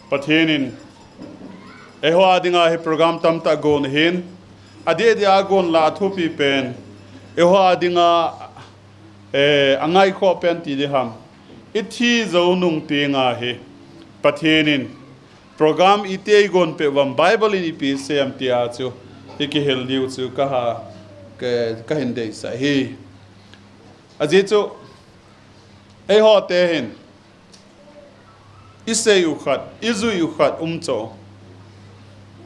Pathenin eho adinga he program tam ta gon hin ade dia gon la thupi pen eho adinga angai kho pen ti de ham Ithi zo nung tenga he Pathenin program ite gon pe wam Bible in ipi sem tia chu iki hel liu chu ka ha ka hin dei sa hi aje chu eho te hin ise yu khat izu yu khat cho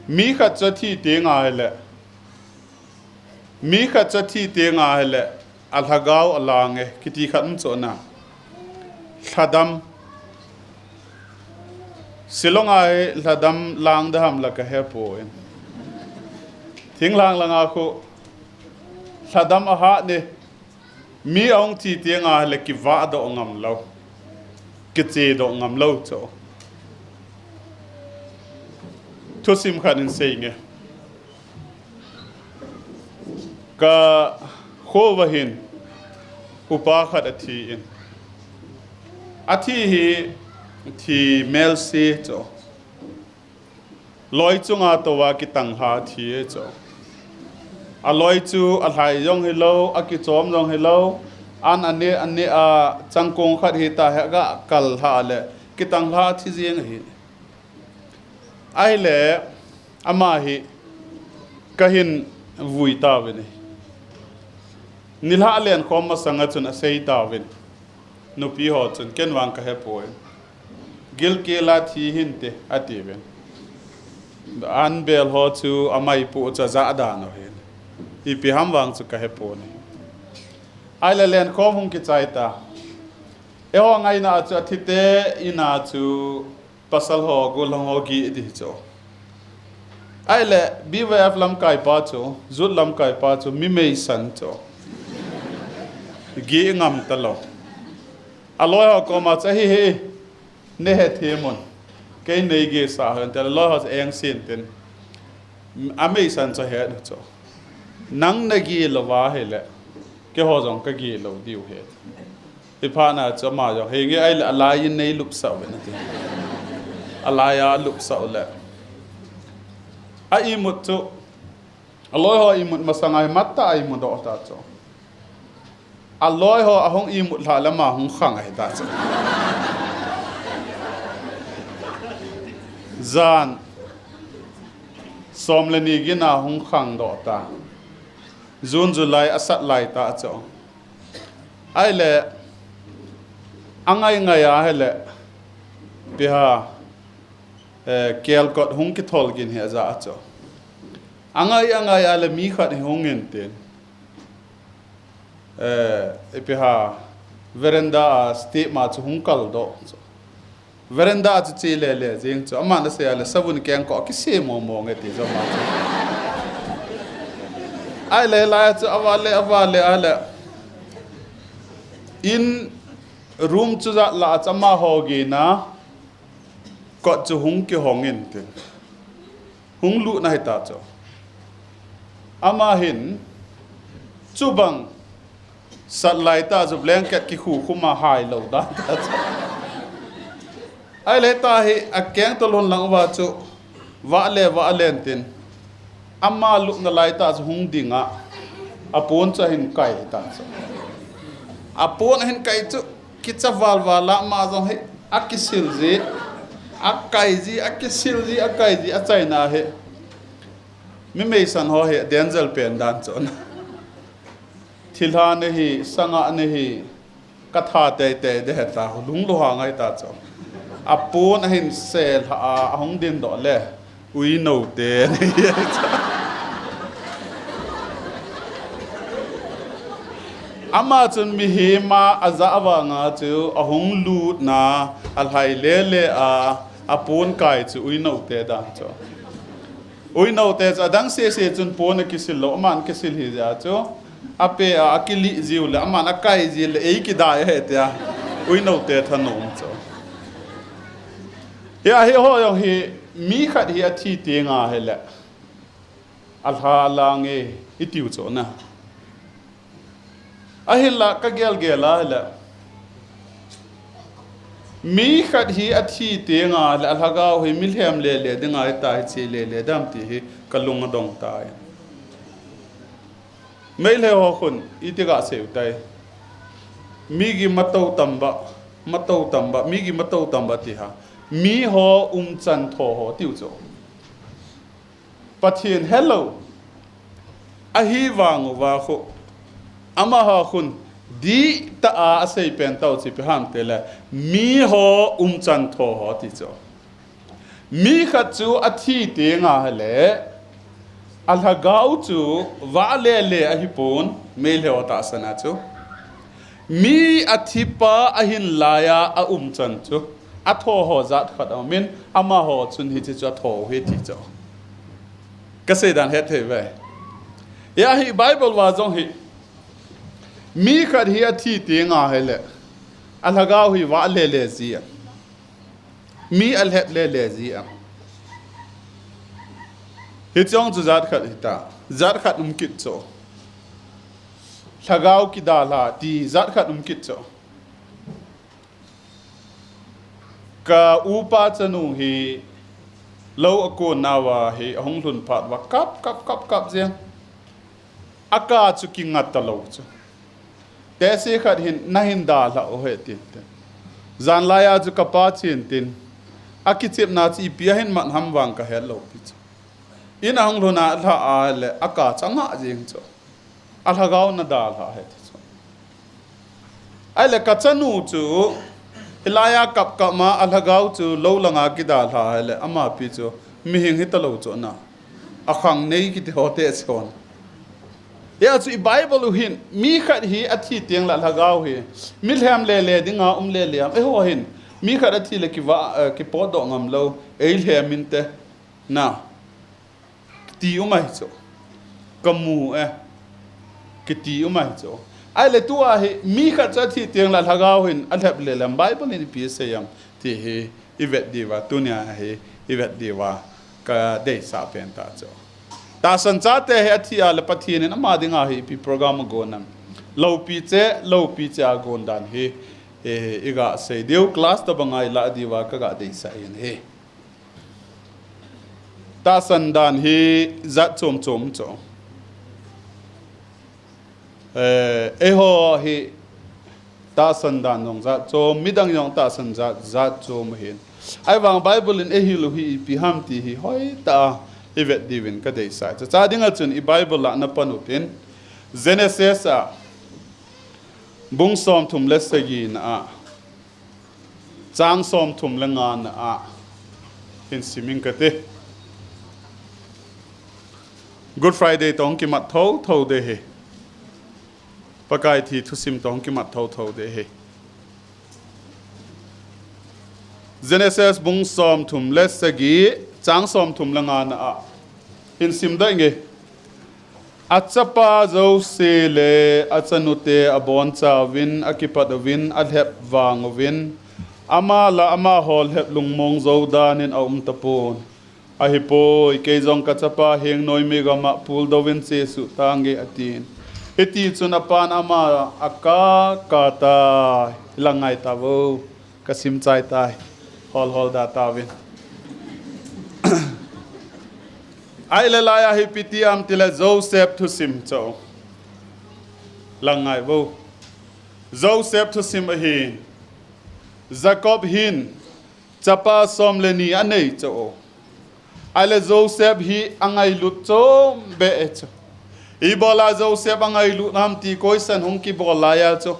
mi khat cha thi te nga hele mi khat cha thi te nga hele al hagaw alange kiti khat cho na thadam silongai thadam lang da ham la ka he po en thing lang langa ko thadam a ha ne mi ong thi te nga hele ki va do ngam lo ki che do ngam lo cho thu sim khan in sei nge ka kho wa hin upa khat athi in athi hi thi mel se cho loi chunga to wa ki tang ha thi cho a loi chu a hai yong hello a ki chom yong hello an ane a changkong khat hi ta ha ga kal ha le ki tang ha thi jeng hi ai le ama hi kahin vui ta ve ni nilha len khom ma sanga chun a sei ta ve nu pi ho chun ken wang ka he po gil ke la thi hin te ati ve an bel ho chu amai pu cha za da no he I pi ham wang chu ka he po ni ai le len khom hung ki chai ta e ho ngai na chu thite ina chu pasal ho gol ho gi di cho ai le bi wa lam kai pa cho zut lam kai pa cho mi mei san cho gi ngam ta lo aloi ho ko ma cha hi he ne he themon ke nei ge sa han ta lo ho eng sin ten amei san cho he cho nang na gi lo wa he le ke ho jong ka gi lo diu he ipa na cho ma jo he ge ai la la yin nei lup sa we na ti alaya lup sa le a imut chu aloi ho imut masangai matta ai mu do ta cho aloi ho ahong imut la lama hong khang ai ta cho zan som le ni gina hong khang do ta June July asat lai ta cho ai le angai ngaya hele biha kel kot hung ki thol gin he za cho angai ale mi khat hung en ten biha veranda sti ma chu hung kal do veranda chu chi le jing chu ama na se ale sabun keng ko ki se mo nge ti zo ma chu ai le la chu awale ale in room chu za la chama ho gi na có chú hung ki hong in te hung lu na ta cho ama hin chu bang sat lai ta zu blanket ki khu khuma hai lo da ta ai le ta hi a keng to lon lang wa chu wa len tin ama lu na lai ta zu hung dinga apon cha hin kai ta cho apon hin kai chu ki cha wala ma jong hi akisil ji akai ji akisil ji akai ji achai na he mi mei san ho he denzel pen dan chon thilha ne hi sanga ne hi katha te de ta lung lo ha ngai ta cho apon hin sel ha hong din do le ui no te ama chun mi hi ma aza awanga chu ahong lu na al hai le a apon kai chu ui no te da cho ui no te cha dang se chun pon ki sil lo man ki sil hi ja cho ape akili jiu le man akai ji le ei ki da he te ui no te thanom cho ya hi ho yo hi mi khat hi athi te nga he le al ha la nge itiu cho na ahilla ka gel la mi khat hi athi te nga la lagao hi milhem le le dinga ta chi le le dam ti hi kalung dong tai mai le ho khun itiga seu tai mi gi matau tamba mi gi matau tamba ti ha mi ho chan tho ho tiu cho Pathen hello a hi wang wa kho ama ha khun di ta a sei pen tau chi pe ham te la mi ho chan tho ho ti cho mi khat chu a thi te nga le al ha gau chu wa le le a hi pon me le o ta sana chu mi a thi pa a hin laya a chan chu a tho ho zat khat a min ama ho chun hi chi chu tho he ti cho ka se dan het he ve ya hi bible wa zong hi mi khat hi a thi te nga hele al ha gau hi wa le le zi mi al het le le zi hi chong chu zat khat hi ta zat khat kit cho thagao ki da la ti zat khat kit cho ka upa chanu hi lo ako nawa hi hong lun phat wa kap jiang aka chu ki ngat ta lo chu te se khat hin na hin da la o he ti zan la ya chu ka pa chin tin aki chep na chi pia hin man ham wang ka he lo pi chu in hong luna tha a le aka changa jing chu al ha gao na da la he chu ai le ka chanu chu ilaya kap ma al ha gao chu lo langa ki da la le ama pi chu mi hing hi ta lo chu na akhang nei ki te hote son ya chu bible hin mi khat hi athi tiang la lagao hi milham le le dinga le le am e ho hin mi khat athi le ki wa ki po do ngam lo e le min te na ti umai cho kamu ki ti umai cho ai le tu a hi mi khat cha thi tiang la lagao hin al hab le lam bible ni pi se yam ti hi ivet diwa tunya hi ivet diwa ka de sa pen ta cho ta san cha te he thi al Pathen na ma dinga hi pi program go nam lo pi che gon dan hi iga se deu class ta bangai la diwa ka ga de sa yin he ta san dan hi za chom cho e ho hi ta san dan nong za chom midang yong ta san za chom hin ai wang bible in e hi lu hi pi ham ti hi hoi ta evet divin ka dei sai cha dinga chun I bible la na panutin Genesis a bung som thum le sagi na chang som thum le nga na hin siming ka te Good Friday tong ki mat tho de he pakai thi thu sim tong ki mat tho de he Genesis bung som thum le sagi chang som thum langa na hin sim da nge achapa zo se le achanute abon cha win akipat win adhep wang win ama la ama hol hep lungmong zo dan in tapon ahipo ke jong ka chapa heng noi me gama pul do win se su tange atin eti chunapan ama aka kata langai tawo kasim chai tai hol da ta win ai le la ya hi pitiam tile Joseph to sim cho langai wo Joseph to sim hin Jacob hin chapa som le ni anei cho ai le Joseph hi angai lut cho be cho ibola Joseph angai lut nam ti koi san hong ki bola ya cho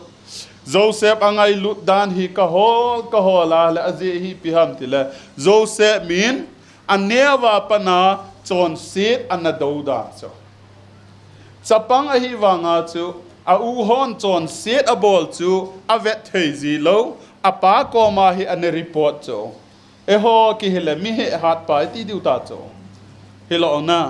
Joseph angai lut dan hi ka hol la le azi hi pi ham tile Joseph min anewa pana chon sit anadouda cho chapang a hi wanga chu a u hon chon sit a bol chu a vet thei zi lo apa ko ma hi an report cho e ho ki hele mi he hat pa ti diu ta cho hilo na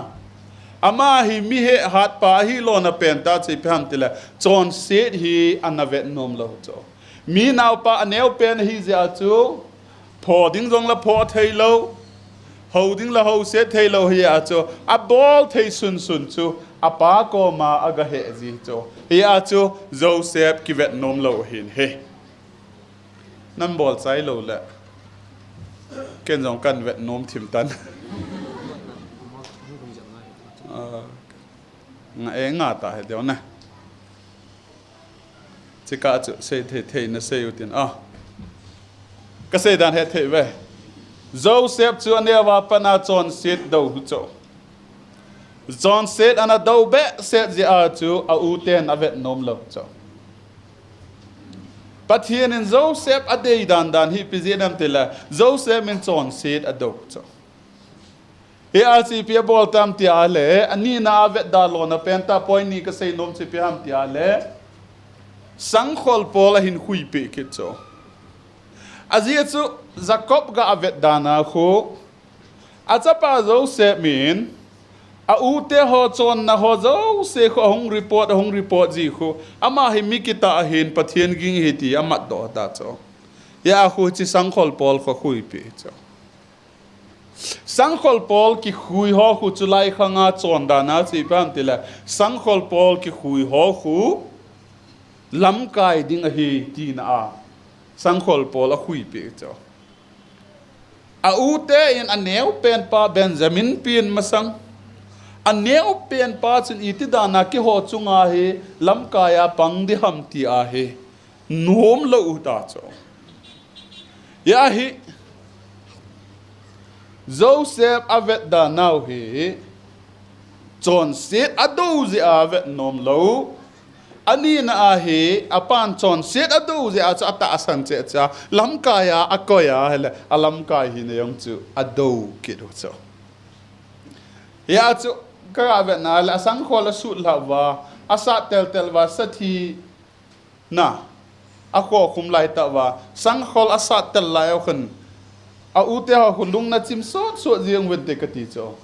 ama hi mi he hat pa hi lo na pen ta chi pham tile chon sit hi an vet nom lo cho mi naw pa aneu pen hi ja chu pho ding jong la pho thei lo holding la ho set thei lo hi a cho a bol thei sun chu apa ko ma aga he ji cho hi a cho Joseph ki vet nom lo hin he nan bol sai lo le ken jong kan vet nom thim tan nga nga ta he deu na chỉ cả chữ xây thể nó xây ưu tiên cái xây đàn hệ thể về Joseph chú anh em vào pana John xét đầu chỗ John xét anh đầu bé xét gì chú ưu tiênvet nom lâu chỗ Pathen in Joseph đây đàn hi pizin em tê là Joseph in John xét đầu chỗ he alsi pia bol tam ti ale ani na vet dalona penta point ni ka sei nom si pia ham ti ale sang khol pola hin khui pe ke cho azia chu Jacob ga avet dana kho achapa zo se min a u te ho chon na ho zo se kho hong report ji kho ama hi mikita hin Pathen ging hiti amat do ta cho ya khu chi sang khol pol kho khui pe cho sang khol pol ki khui ho khu chulai khanga chon dana chi pam tila sang khol pol ki khui ho khu lam kai ding hi ti na sang khol pol a khui pe cho a u te in aneu pen pa Benjamin pin masang aneu pen pa chun iti dana ki ho chunga hi lam kaya pang di ham ti a he nom lo u ta cho ya hi Joseph avet da now he John said adozi avet nom lo ani na he apan John said adozi acha ata asan che cha lam kaya akoya hele alam kai hi ne yong chu ado kido cho ya chu ka avet na la sang khol su la wa asa tel wa sathi na ako khum lai ta wa sang khol asa tel lai khun a u te ha hulung na chim so jiang wen te ka ti cho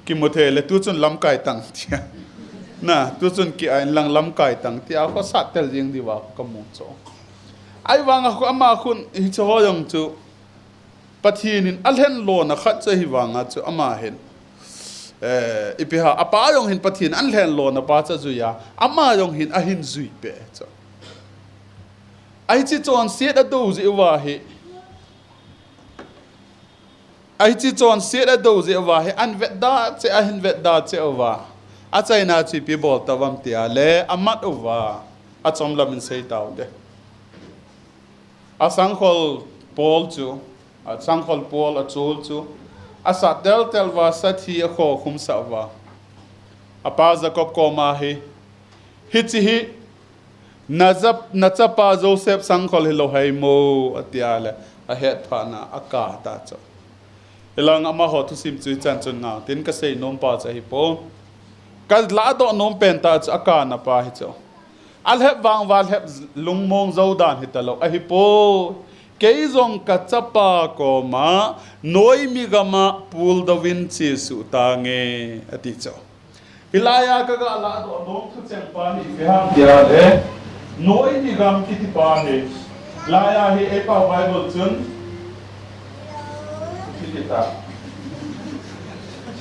ki mo the le tu chun lam kai tang tia na tu chun ki ai lang lam kai tang tia ko sa tel jing di wa ka mu cho ai wang ko ama khun hi cho yong chu Pathen in alhen lo na khat che hi wanga chu ama hen ipiha apa yong hin Pathen alhen lo na pa cha zu ya ama yong hin a hin zui pe cho ai chi chon se da do zi wa hi ai chi chon se da do ze wa he an vet da che a hin vet da che wa a chai na chi pi bol tawam ti ale amat wa a chom lam in sei taw de a sang khol pol chu a sang khol pol a chul chu a sa tel wa sa thi a kho khum sa wa a pa Jacob ko ma he hi chi hi na chapa Joseph sang khol hilo hai mo atiale a het phana a ka ta cho ilang ama ho tu sim chui chan chun na tin ka sei nom pa cha hi po ka la do nom pen ta cha ka na pa hi cho al hep wang wal hep lung mong zo dan hi talo a hi po ke zong ka chapa ko ma noi mi gama pul do win chi su ta nge ati cho hilaya ka ga la do nom thu chang pa hi ke ha dia le noi mi gam ki ti pa he la ya hi e pa bible chun kita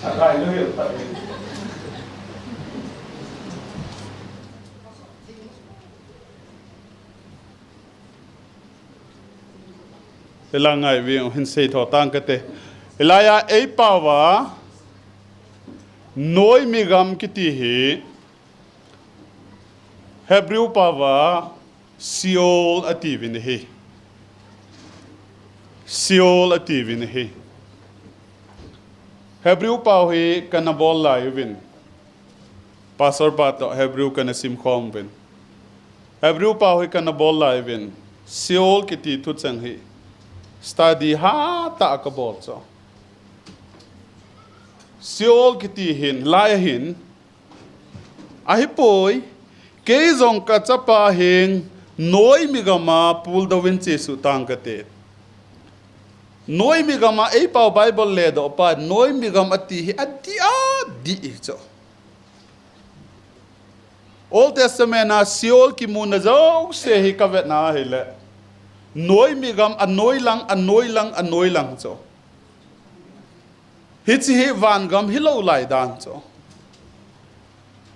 akai lu hiểu tại là ngày vì hình xây thọ tang cái thế là ya ấy bảo wa nói mi gam kiti hi Hebrew bảo wa Seol ativin hi Seol ativin hi Hebrew pau hi kana bol lai win pastor pato Hebrew kana sim khom win Hebrew pau hi kana bol lai win Seol kiti thu chang hi study ha ta ka bol cho Seol kiti hin lai hin ahi poi ke zong ka chapa hing noi mi gama pul do win che su tang ka te noi mi gama ei pau bible le do pa noi mi gam ati hi ati a di cho Old Testament na Seol ki mun na zo se hi ka vet na hele noi mi gam anoi lang cho hi chi hi van gam hi lo lai dan cho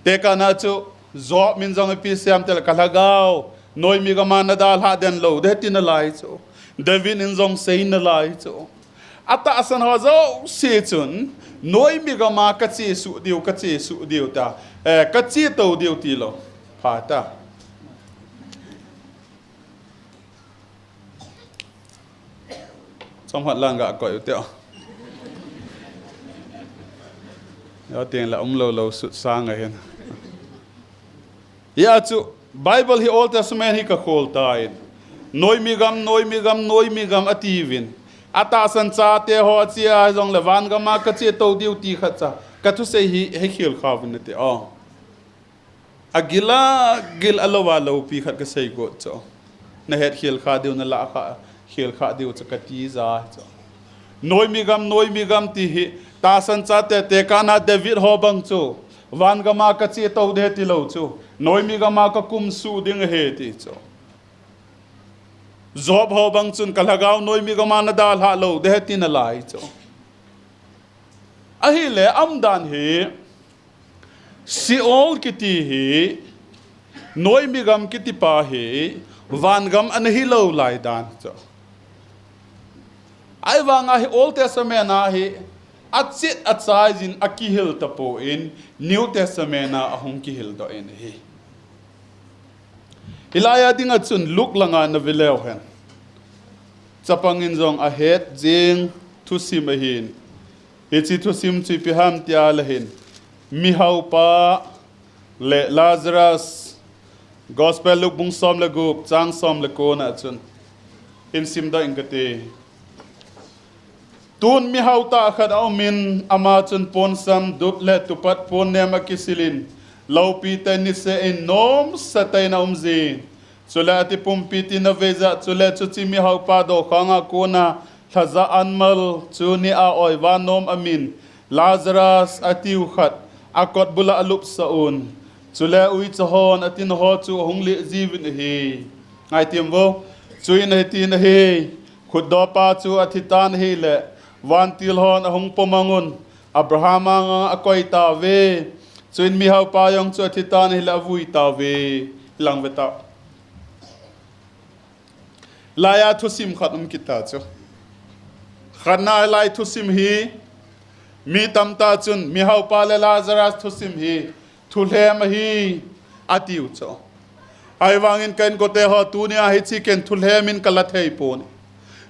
te ka na cho zo min zong pi siam tel ka lagao noi mi gama na dal ha den lo de tin lai cho David in zong sei na lai cho ata asan ho zo se chun noi mi gama ka che su diu ta ka che to diu ti lo pha ta trong hoạt lang gạ cõi tiêu đó tiền là ông lâu sụt sang rồi hen ya chu Bible hi Old Testament hi ka khol tai noi mi gam ativin ata san cha te ho chia jong le van gama ka che to diu ti kha cha ka thu se hi khil khavin te agila gil alowa lo pi khat ka sei go cho na het khil kha diu na la kha khil kha diu cha ka ti za cho noi mi gam ti hi ta san cha te kana David ho bang chu van gama ka che to de ti lo chu noi mi gama ka kum su ding he ti cho Job ho bang chun kalagaw noi mi gama na dal ha lo de ti na lai cho a hi le am dan hi si ol ki ti hi noi mi gam ki ti pa hi van gam an hi lo lai dan cho ai wanga hi Old Testament na hi atsit atsajin akihil tapo in New Testament na ahong kihil do in hi Ilaya ding at sun look langa na vilew hen chapangin zong ahet jing thu sim ahin ichi thu sim chi piham tia lahin mihau pa le Lazarus gospel look bung som le gup chang som le ko na chun in sim da ingate tun mi hauta khat au min ama chun pon sam dup le tupat pon ne ma kisilin lau pi ta ni se in nom satai na umzi chula ti pum pi ti na veza chula chu chi mi hau pa do khanga ko na thaza anmal chu ni a oi wa nom amin Lazarus atiu khat akot bula alup saun chula ui chhon atin ho chu hongli jivin hi ngai tiam wo chui na ti na hi khud do pa chu athitan hi le van til hon ahong pomangun Abraham ang akoi ta ve chuin mi hau pa yong chu athitan hi la vui ta ve lang ve ta laya thu sim khatum kita chu khana lai thu sim hi mi tam ta chun mi hau pa le Lazarus thu sim hi thu hlem hi atiu chu ai wangin kan ko te ho tu nia hi chi ken thu hlemin kalathei pon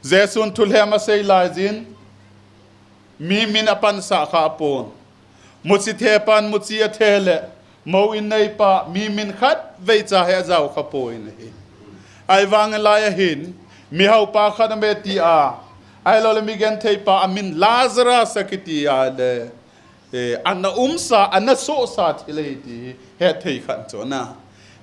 jesun thu hlem a sei lai jin mi min apan sa kha pon muchi the pan muchi a thele mo in nei pa mi min khat vei cha he zau kha poin hi ai wang la ya hin mi hau pa kha me ti a ai lo le mi gen thei pa amin Lazarus sakiti a de anna umsa anna so sa thile ti he thei khan cho na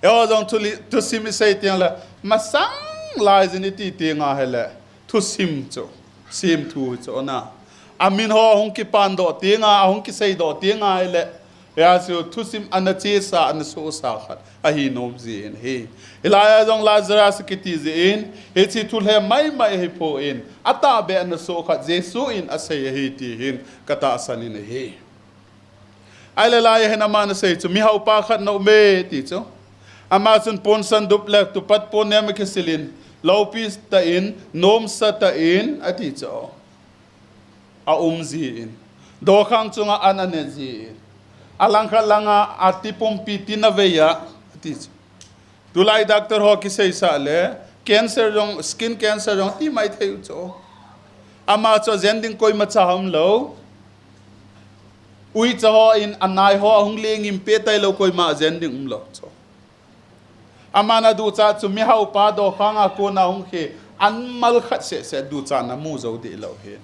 e o jong tu sim sei tiang la masang lai jin ti ti nga hele tu sim cho sim thu cho na amin ho hong ki pan do tinga hong ki sei do tinga ile ya su thu sim an che sa an so sa khat a hi nom zin hi ilaya jong Lazarus ki ti zin he chi thul he mai he po in ata be an so khat jesu in a sei hi ti hin kata sanin hi ai la he na man sei chu mi hau pa khat no me ti chu ama sun pon san dup le tu pat pon ne me kisilin low pis ta in nom sa ta in ati chu a umzi in do khang chunga ananezi alang langa atipum pitina veya ati tulai doctor ho ki sei sa le cancer jong skin cancer jong ti mai theu cho ama cho zending koi ma cha ham lo ui cho ho in anai ho hung leng im pe tai lo koi ma zending lo cho ama na du cha chu mi hau pa do khanga ko na hung khe an mal khat se du cha na mu zo de lo he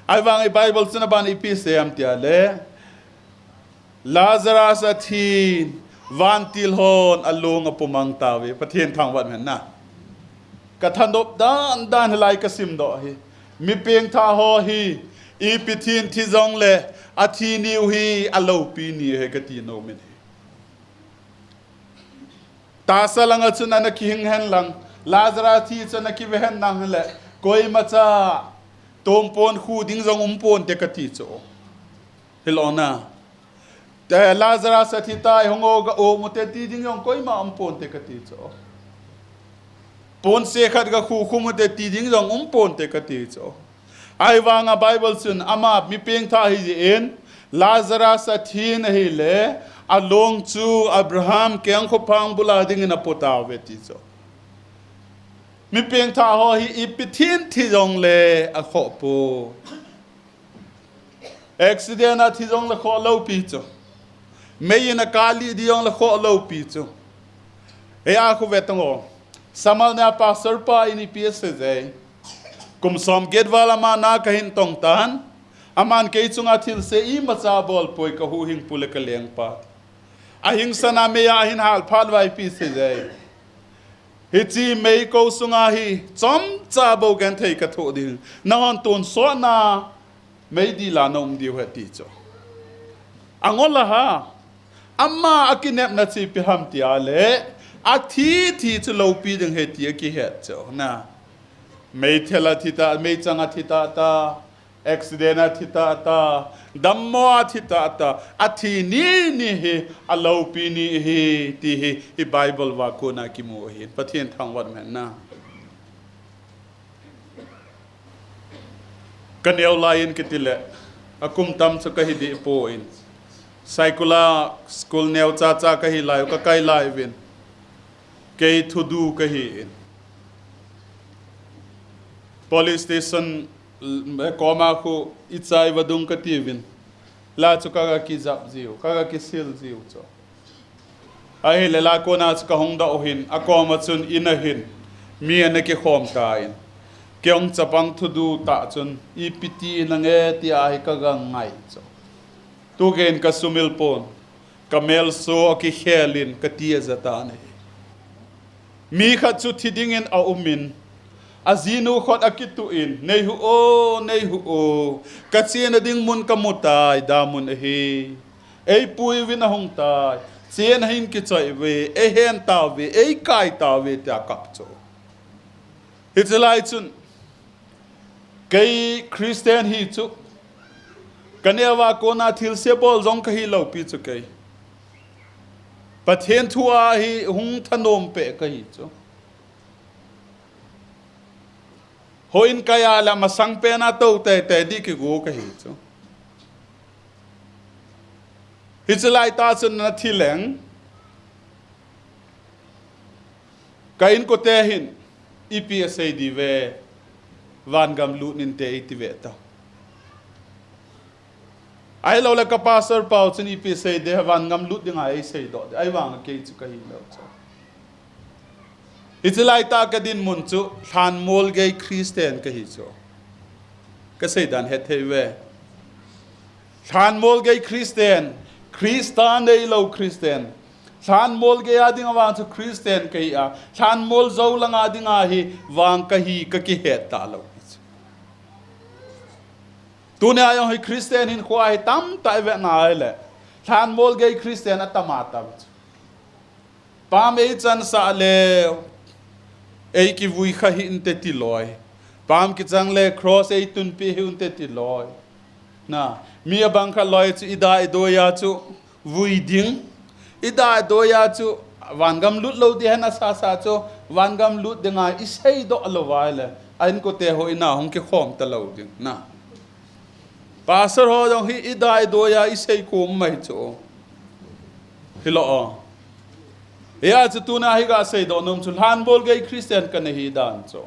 ai wang ai Bible chuna ban ipi se am tia le Lazarus athi van til hon along apumang tawi Pathen thang wat men na ka thandop dan lai ka sim do hi mi peng tha ho hi i pithin thi jong le athi niu hi alo pi ni he ka ti no men ta salang chuna na ki hing hen lang Lazarus thi chuna ki ve hen nang le koi ma cha tom pon khu ding jong pon te ka ti cho helona te Lazarus athi tai hongo ga o mo te ti ding yong koi ma pon te ka ti cho pon se khat ga khu khum te ti ding jong pon te ka ti cho ai wanga bible sun ama mi peng tha hi en Lazarus a thin hi le along chu Abraham keng kho phang bula ding in a pota ve ti cho mi peng tha ho hi ipithin thi jong le a kho po accident a thi jong le kho lo pi cho me in a kali di jong le kho lo pi cho e a kho ve tong samal na pastor pa ini ps se kum som get wala ma na kahin tong tan aman ke chunga thil se I macha bol poi ka hu hing pule ka leng pa a hing sana me ya hin hal phal vai pi se jai hi chi me ko sunga hi chom cha bo gan thei ka tho ding na hon ton so na me di la nom di wa ti cho angola ha amma akinep na chi pi ham ti ale a thi chu lo pi ding he ti ki he cho na me thela thita me changa thita ta accident thita ta dammo thita ta athi ni he alo pi ni he ti he bible wa ko na ki mo he pathen thang wat man na kanel lain kitile akum tam chu ka hi di po in cycula school neu cha ka hi lai ka kai lai vin ke thudu ka hi in police station koma khu ichai wadung ka tivin la chu ka ki zap ziu ka ki sil ziu cho ai le la ko na chu ka hong da ohin akoma chun in a hin mi an ke khom ka in kyong chapang thudu ta chun ipiti na nge ti ai ka ga ngai cho tu gen ka sumil pon kamel so ki khelin ka ti zata ne mi kha chu thiding in a umin azinu khot akitu in nei hu o kachien ding mun kamutai damun hi ei pui win hong tai chen hin ki choi we e hen ta we ei kai ta we ta kap cho hitlai chun kai Christian hi chu kanewa kona thil se bol jong ka hi lo pi chu kai Pathen thua hi hung thanom pe ka hi chu hoin kaya la masang pe na to te di ki go ka hi chu hitlai ta chun na thileng kain ko te hin EPSA di ve van gam lu nin te ti ve ta ai lo la ka pastor pau chun EPSA de van gam lu ding ai sei do ai wang ke chu ka hi lo cha hitlai ta ka din mun chu than mol ge Christian ka hi chu ka sei dan het thei ve than mol ge Christian nei lo Christian than mol ge ading awang chu Christian ka hi a than mol zo lang ading a hi wang ka hi ka ki het ta lo tu ne ayong hi Christian hin khwai tam tai ve na le than mol ge Christian atamata pam e chan sa le ei ki vui kha hin te ti loi pam ki chang le cross ei tun pi hun te ti loi na mi abang kha loi chu ida do ya chu vui ding ida do ya chu wangam lut lo di hana sa chu wangam lut denga isei do alowai le ain ko te ho ina hong ki khom ta lo ding na pastor ho dong hi ida do ya isei ko mai chu hilo ya chu tu na hi ga sei do nom chu han bol ge Christian ka nahi dan cho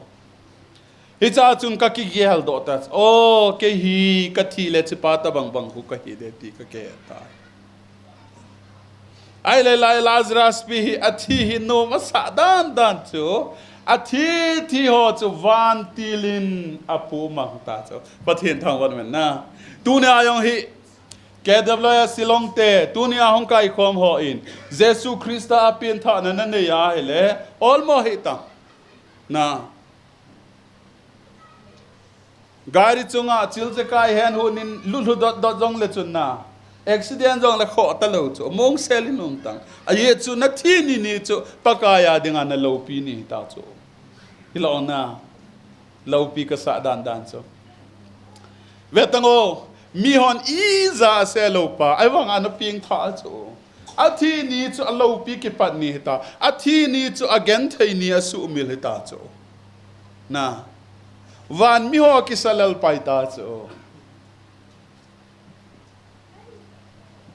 hi cha chung ka ki gel do ta o ke hi ka thi le chi pa ta bang ku ka hi de ti ka ke ta ai le lai Lazarus pi hi athi hi no ma sa dan chu athi thi ho chu van tilin apu ma ta cho Pathen thang wan men na tu ne ayong hi KWS silong te tunia hong kai khom ho in Jesu Christa apin tha na ne ya hele olmo hita na gari chunga chilje kai hen hu nin lulu dot jong le chun na accident jong le kho ta lo chu mong selin nung tang a ye chu na thi ni chu pakaya dinga na lo pi ni ta chu hilo na lo pi ka sa dan chu vetango mi hon iza se lo pa ai wang an ping tha chu Athi ni chu alo pi ki pat ni hita. Athi ni chu again thei ni asu mil hita chu. Na. Van mi ho ki salal paita chu.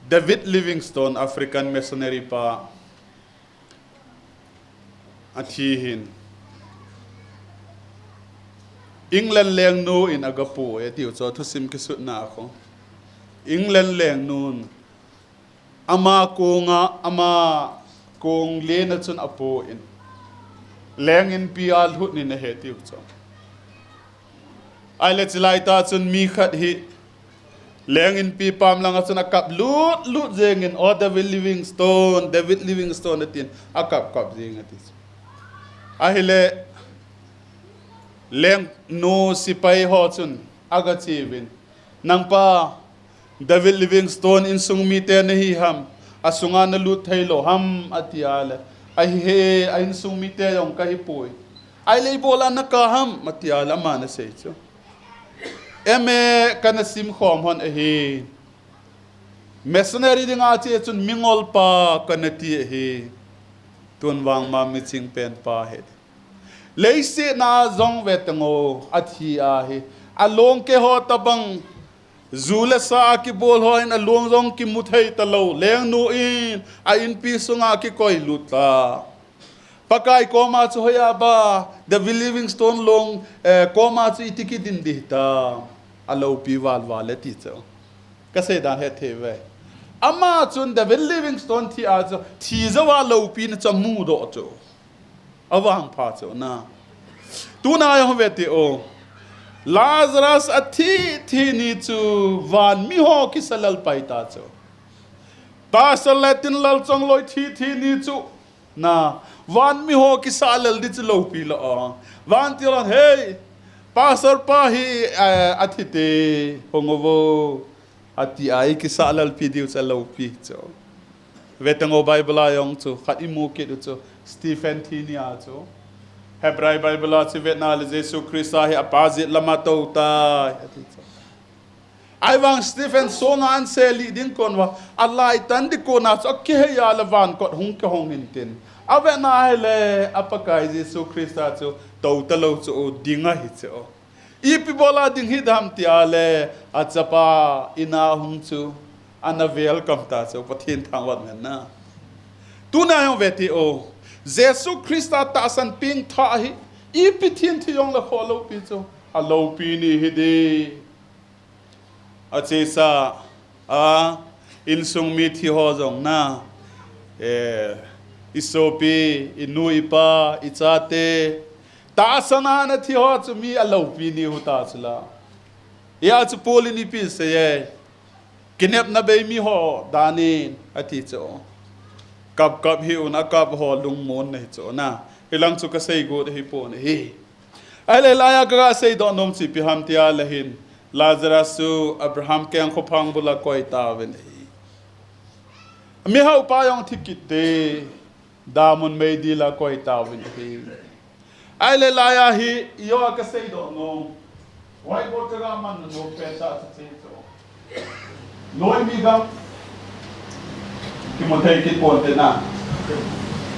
David Livingstone, African missionary pa. Athihin. England leng nu in agapu tiu cho thusim kisut na ako. England leng nun. Ama kong le na chun apo in. Leng in pial hut ni na he tiu cho. Ai le chilai ta chun mi khat hi. Leng in pi pam lang chun akap lut jeng in David Livingstone atin akap jeng atis. Ai le leng no sipai ho chun aga chivin nang pa David Livingstone in sung mi te na hi ham asunga na lut thailo ham atiala ai he ai sung mi te yong ka hi pui ai le bola na ka ham atiala ma na sei chu eme kana sim khom hon a hi missionary dinga che chun mingol pa kana ti hi tunwang ma mi ching pen pa he leise na zong vetango athi a hi along ke ho tabang zula sa ki bol ho in along zong ki muthai talo leng nu in a in pi sunga ki koi luta pakai koma chu hoya ba the Livingstone long koma chu itiki din dihta alo pi wal waleti chu kase dan he theve ama chun the Livingstone thi a chu thi zawa lo pi na chamu do chu awang pha chu na tu na yo veti o Lazarus athi ni chu van mi ho ki salal paita chu Pastor Lettinlal Chongloi thi ni chu na van mi ho ki salal di chu lo pi lo van ti lon hey pastor pa hi athi te hongovo ati ai ki salal pi di chu lo pi chu vetango Bible ayong chu khat imu ki chu Stephen Thinia chu Hebrai Bible chu vetna le Jesu Christa hi apazit lamato ta ai wang Stephen songa an se li din konwa Allah tan di ko na chu ke ya lawan ko hung ke hong in tin ave na hele apakai Jesu Christa chu to talo chu dinga hi chu ipi bola ding hi dham ti ale achapa ina hung chu ana welcome ta chu pathin thangwat men na tu na yo veti o Jesu Christa ta san ping tha hi ipi thin thi yong la kholo pi chu alo pi ni hi de achesa a in sung mi thi ho jong na isopi inui pa ichate ta sana na thi ho chu mi alo pi ni hu ta chula ya chu poli ni pi se ye kinep na be mi ho dani ati cho kap hi una kap ho lung mon nei cho na ilang chu ka sei go hi po ne hi ale la ya ka sei do nom chi pi ham tia la hin Lazarus su Abraham keng khopang bula koi ta ven hi mi hau pa yong thikit te damun mei di la koi ta ven hi ale la ya hi yo ka sei do nom wai bo ta man no pe ta chi cho noi mi gam ki mo thei ki pon te na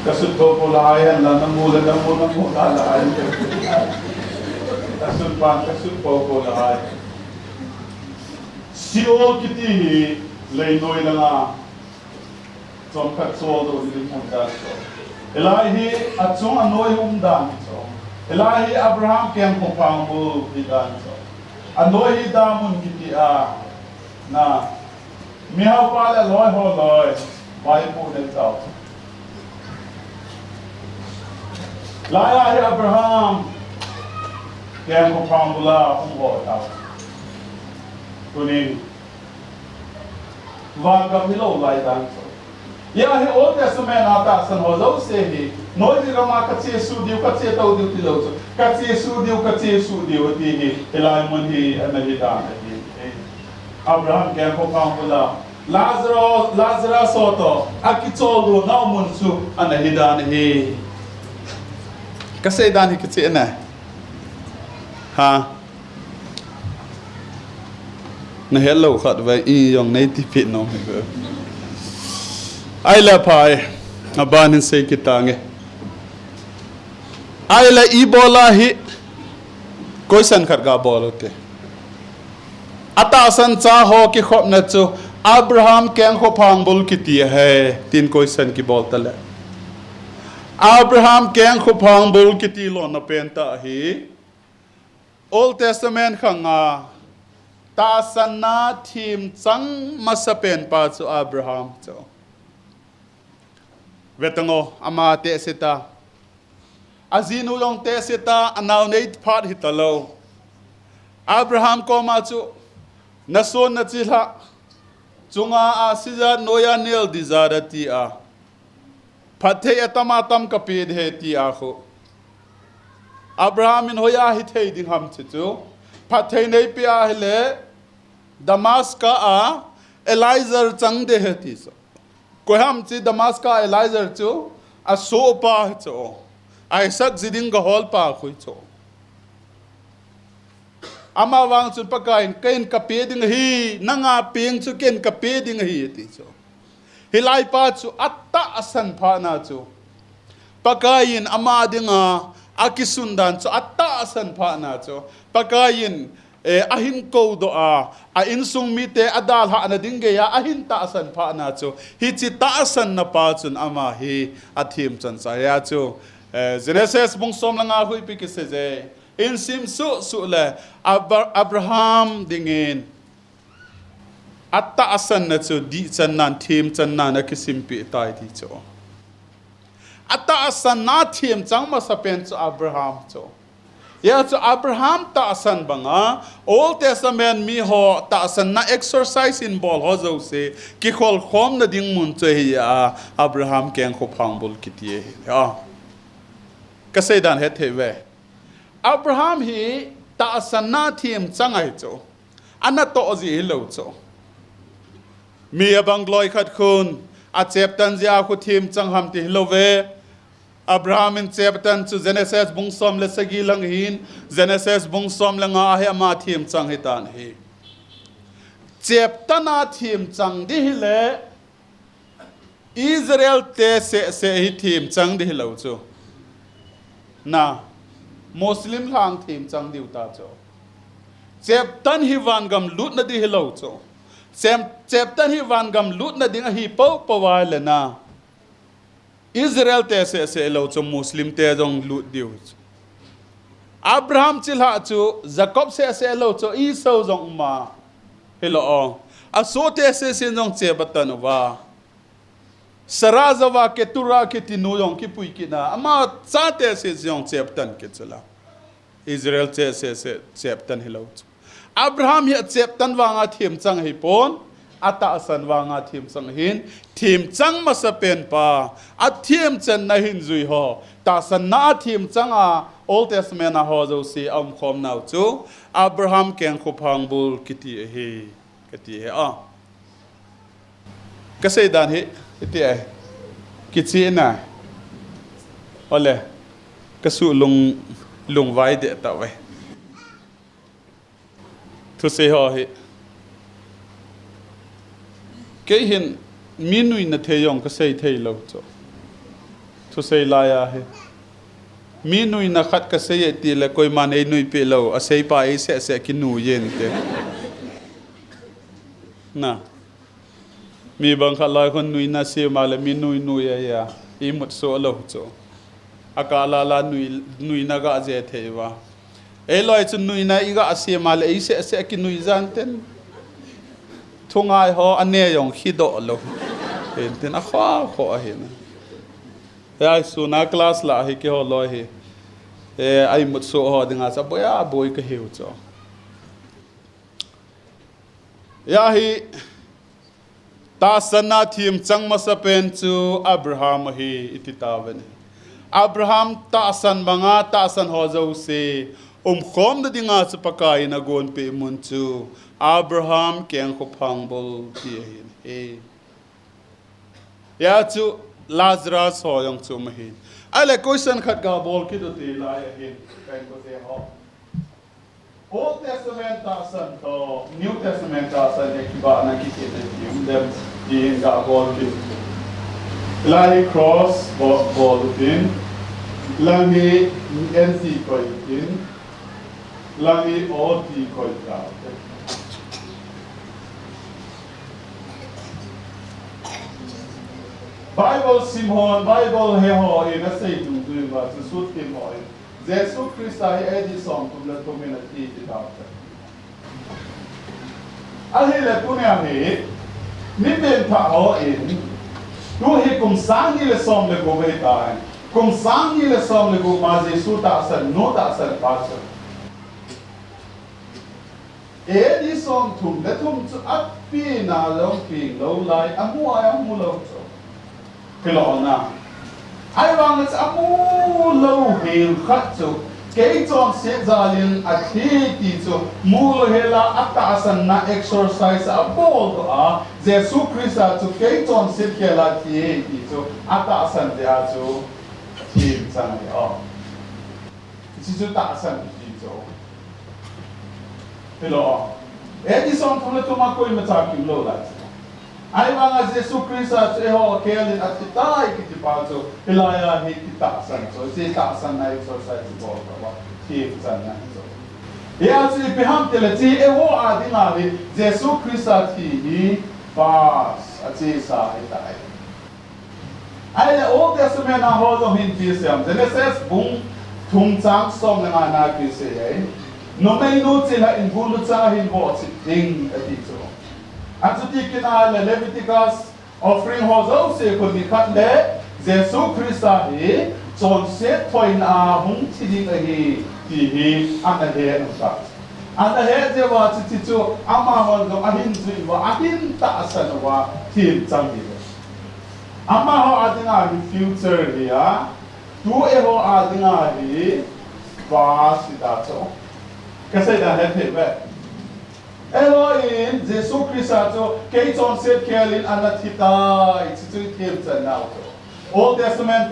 ka su to ko la ai la na mu la ai ka su pan ka su po ko la ai si o ki ti le noi la nga chom khat so do ni mo ta so elai hi a chung a noi dan so elai hi Abraham kem ko pang bu hi dan so a noi hi da mun ki ti a na mi ha pa la loi ho loi bai po den sao lai ai Abraham kem ko pang bu la hong ho ta tunin van ga milo lai dan so ya he Old Testament ata san ho lo se hi noi di rama ka che su diu ka che tau diu ti lo so ka che su diu ti hi elai mon hi anahi dan hi Abraham kem ko pang bu la Lazarus soto akicholo na munsu anahi dan hi kasi dan hi kichi na ha na hello khat vai i yong nei ti pit no ai la pai abanin sei kitange ai la ibola hi question khat ga bolote ata san cha ho ki khop na chu Abraham keng kho phang bol ki ti hai tin question ki bol tale Abraham keng kho phang bol ki ti lo na pen ta hi Old Testament khanga ta san na thim chang masapen pa chu Abraham chu vetango ama te seta azinu long te seta anaw nei phat hitalo Abraham ko ma chu nason na chila chunga a siza noya nel dizarati a pathe atamatam kapid he ti a kho Abraham in hoya hi thei ding ham chu pathe nei pia hele Damascus a Elijah chang de he ti so ko ham chi Damascus Elijah chu a so pa chu ai sak ziding ga hol pa khui chu ama wang chu pakain ken kapeding hi nanga ping chu ken kapeding hi ti chu hilai pa chu atta asan pha na chu pakain ama dinga akisundan chu atta asan pha na chu pakain ahin ko do a insung mi te adal ha na dingge ya ahin ta asan pha na chu hi chi ta asan na pa chun ama hi athim chan sa ya chu Genesis bung som langa hui pi ki se je in sim su le Abraham dingin atta asan na chu di chan nan thim chan nan na kisim pi tai ti chu atta asan na thim chang ma sa pen chu Abraham chu ya chu Abraham ta asan banga Old Testament mi ho ta asan na exercise in bol ho zo se ki khol khom na ding mun che ya Abraham keng kho phang bol ki ti ya ka sei dan het he we Abraham hi ta asan na thim chang ai chu ana to ji lo chu mi abang gloi khat khun a chep tan ja khu thim chang ham ti lo ve Abraham in chapter to Genesis bung som le sagi lang hin Genesis bung som lang a he ma thim chang hitan hi chapter na thim chang di le Israel te se hi thim chang di lo chu na Muslim lang thim chang diu ta chu chapter hi van gam lut na di lo chu chapter hi van gam lut na ding hi po wa le na Israel te se lo chu Muslim te jong lut diu Abraham chilha chu Jacob se lo chu Esau jong ma hello a so te se jong che batan wa Sarazawa ke tura ke tinu jong ki pui ki na ama cha te se jong che batan ke chula Israel te se batan hello Abraham ya che batan wa nga thim chang hi pon ata asan wa nga thim chang hin thim chang ma sa pen pa a thim chen na hin zui ho ta san na thim chang a Old Testament na ho zo si am khom nau chu Abraham keng khu phang bul kiti he a ka sei dan hi iti ai kichi na ole ka su lung vai de ta we thu se ho hi ke hin minui na theyong ka sei thei lo cho thu sei la ya he minui na khat ka sei ti le koi man ei nui pe lo a sei pa ei se ki nu yen te na mi bang kha lai khon nui na se ma le minui ya I mut so lo cho akala la nui na ga je thei wa ei loi chu nui na I ga se ma le ei se ki nui jan ten thungai ho ane yong khido lo ten a kho a hin ya su na class la hi ke ho lo hi ai mut so ho dinga sa boya boy ka heu cho ya hi ta sana thim chang ma sa pen chu Abraham hi ititawen Abraham ta san banga ta san ho zo se khom da dinga sa pakai na gon pe mun chu Abraham keng ko phangbol ti hin he ya chu Lazarus ho yong chu ma hin ale question khat ga bol ki do ti la ya hin kan ko te ho Old Testament ta san to New Testament ta san ye ki ba na ki te ti dem di ga bol ki lai cross ball tin langi NC koi tin langi OT koi ta Bible simhon Bible he ho in a say tu ba tu sut tim ho Jesus Christ ai edi som tu la community ti ta ai le punya he ni ben tha ho in tu he kum sang ni le som le go ve ta kum sang ni le som le go ma Jesus ta san no ta san pa sa edi som tum le tum chu at pi na long pi lo lai amu ai amu lo Hello na. Ai wang it's amu lo hil khat chu ke chon se zalin a thi ti chu mu hela atasan na exercise a bol to a Jesus Christ chu ke chon se khela thi ti chu atasan de a chu thi chang le a chi chu ta san ti chu hello edison thule to ma koi ma cha ki lo la ai wanga Jesus Christ e ho kelin at tai ki pa so hilaya hi kita san so se ta san na exercise bo ba ki san na so ya si peham tele ti e ho adinga hi Jesus Christ hi pas ati sa itai ai Old Testament na ho do hin ti sem Genesis bung thum chang som na na ki se ai no mai no ti la in bulu cha hin bo si ding ati so and to take in all Leviticus offering hozo se could be cut there Jesus Christ he so set point a hung tiding a he and the head of that and the head they were to teach ama go ahin zu ahin ta asan wa tin changi ama ho adinga future here tu e ho adinga hi va sita so kasi da head he Elohim, Jesus Christ ato, kay chon set kelin anathita, it's to him to now. Old Testament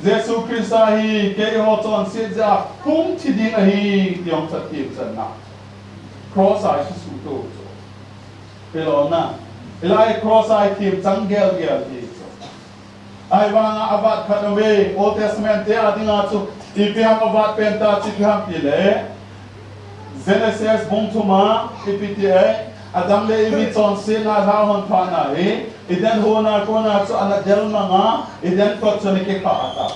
Jesus Christ hi, kay ho chon set ja, kung tiding hi, yung sa him to now. Cross ay suto. Pero na, ilay cross ay him tanggel dito. Ay mga abat kanaway, Old Testament ading ato, ipihang abat penta chikihang pile. Genesis bungtuma ipitiay Adam le imiton sina rahon pana he iden hona kona so ana delma nga iden ko so nike kaata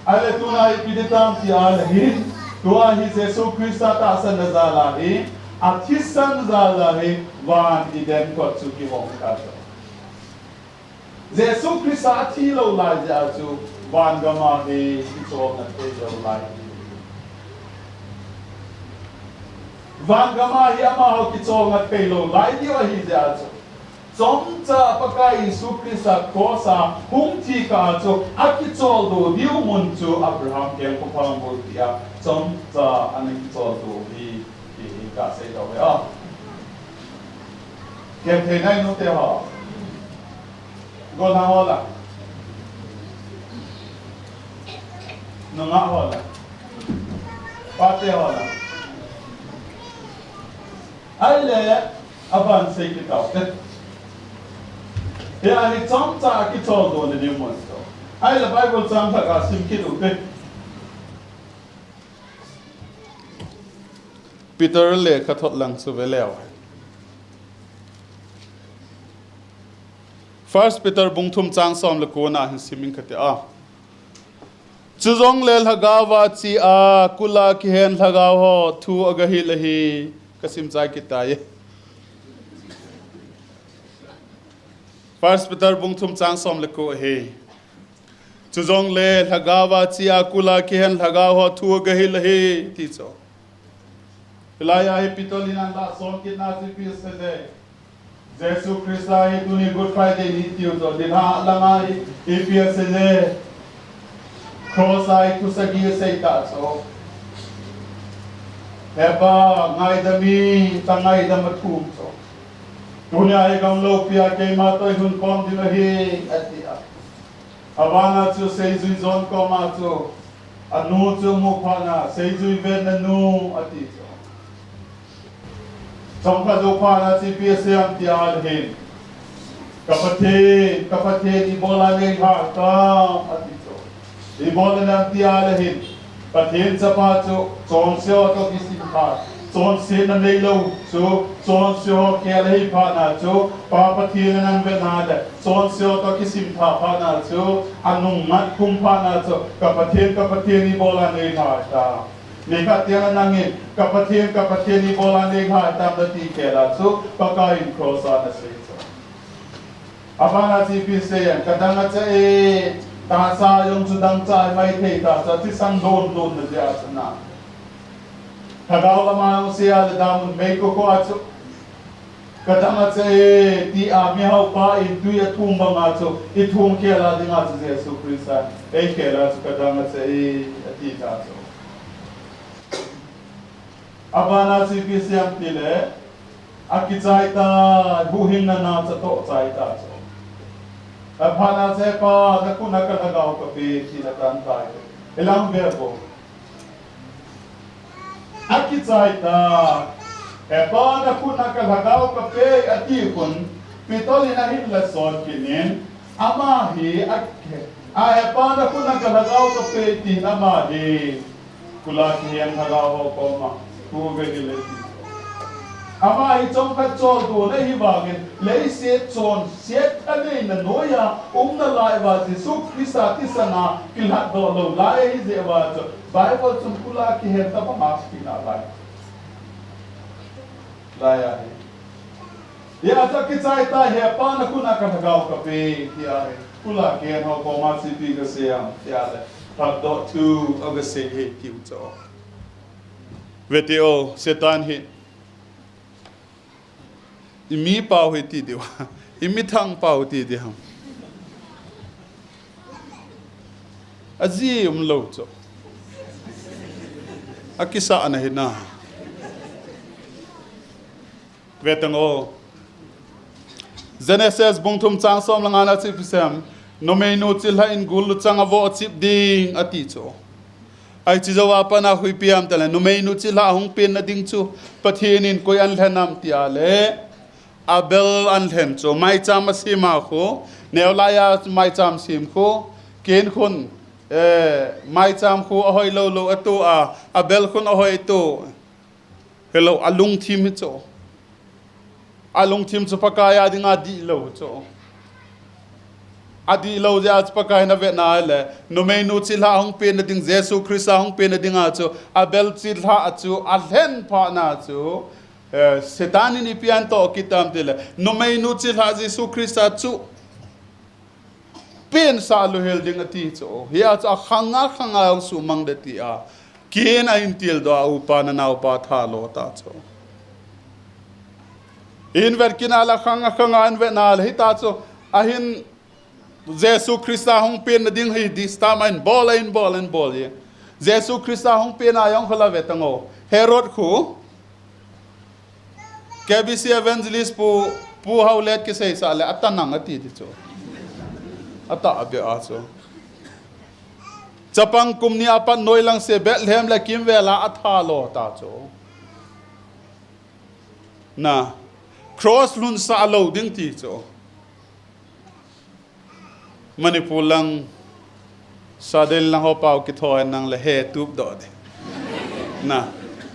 ale tuna ipiditam ti alhi tua hi Jesus Christ ta san zala he athisan zala he wan iden ko so ki hom ka Jesus Christ athi lo la ja so wan gama he so na te lo la Vangama yama ho kitong at pelo lai di wa hi ja cho som cha pakai Jesus Christ kosa hum ti ka cho akitol do diu mun cho Abraham ken ko pang bo dia som cha an kitol do hi ka se do ya ken the nai no te ho go na ho la no nga ho la pa te ho la ai le avan se ki tao te ya ni chom cha ki chol do ne ni mon to ai le Bible cham tha ka sim ki du te Peter le ka thot lang su ve lew First Peter bung thum chang som le ko na hin siming ka te a chuzong le lagawa chi a kula ki hen lagaw ho thu aga hi le hi kasim chai kitai First Peter bung thum chang som le ko he chuzong le lagawa chia kula ki hen lagaw ho thu ga hi le hi ti cho laya he pitolina la som ki na ti pi se de Jesus Christ ai tu ni Good Friday ni ti to de ha lama i pi se de cross ai tu sa gi se ta so Eba ngai dami tangai damatum so. Dunia ai gam lo pia ke ma to hun kom di hi atia. Abana chu sei zui zon ko ma chu. Anu chu mu phana sei zui ven na nu ati so. Chong ka do phana chi pi se am ti al hin. kapatid ibola ng hata at ito. Ibola ng tiyalahin. Pathen sa pato, son siyo to kisimpat. Son siya na nailaw, son siyo kiyalahin pa na so, papathin na ng benada. Son siyo to kisimpat pa na so, anong matkumpa na so, kapatid ibola ng hata. Nikat yan na nangin, kapatid ibola ng hata na tikela so, pagkain krosa na siya. Abang si Pisayan, kadang at sa tasa yung sudang sa may teta sa tisang don na diya sa na. Kagaw lamang siya ladamon may kuko at so. Kadang at sa di mihaw pa ituya tumbang at so. Itung kela di nga sa Yesu Krista. Kela so kadang at sa atita so. Abang si Pisayan tile, akitsay ta buhing na sa to say ta so. Apana sepa nakuna kalagaw kape sinatantay. Ilang verbo. Akitsaita. Epa nakuna kalagaw kape atikun pitoli na hinlason kinin amahi akke. Epa nakuna kalagaw kape tin amahi kulaki yang hagaw ko ma. Kubegileti. Ama itong katsol do na hibagin lay set son set alay na noya na laiwa si Krista tisana kilat do lo lay zewa so Bible kula ki heta pa mas pinalay laya ya ta kitsai ta he pa na kuna ka hagaw ka pe ya kula ki ho ko mas pi ka siya ya tak do tu agase he ki to vetio setan he imi pau he ti dewa imi thang pau ti de ham azi lo cho akisa ana hina vetango Genesis bungthum chang som langana chi pisam no menu chilha in gul chang avo chip ding ati cho ai chi jawa pa na hui piam tala no menu chilha hung pen na ding chu pathenin koi an hlanam ti ale Abel anhen so mai cham sima kho neolaya mai cham sim kho ken khun mai cham kho ahoi lo lo atu Abel khun ahoi to hello alung thim cho pakaya dinga di lo cho adi lo ja pakaya na ve na le no menu chilha hong pen ding Jesu Krista hong pen dinga cho Abel chilha achu alhen pa na cho Setani ni pianto kitam tele no may nutil ha Jesu Krista chu pen sa lo helding ati cho hiya cha khanga sumang de ti a kin a intil do upa na upa thalo ta cho in ver kinala khanga an ve na hi ta cho ahin Jesu Krista hong pen ding hi dista main bol ye Jesu Krista hong pen ayong khala vetango Herod khu KBC evangelist pu haulet ke sei sale atanang ati ti cho ata abe aso chapang kumni apan noi lang se Bethlehem la kim vela athalo ta cho na cross lun sa lo ding ti cho Manipur lang sadel lang ho pau ki thoy nang le he tup do de na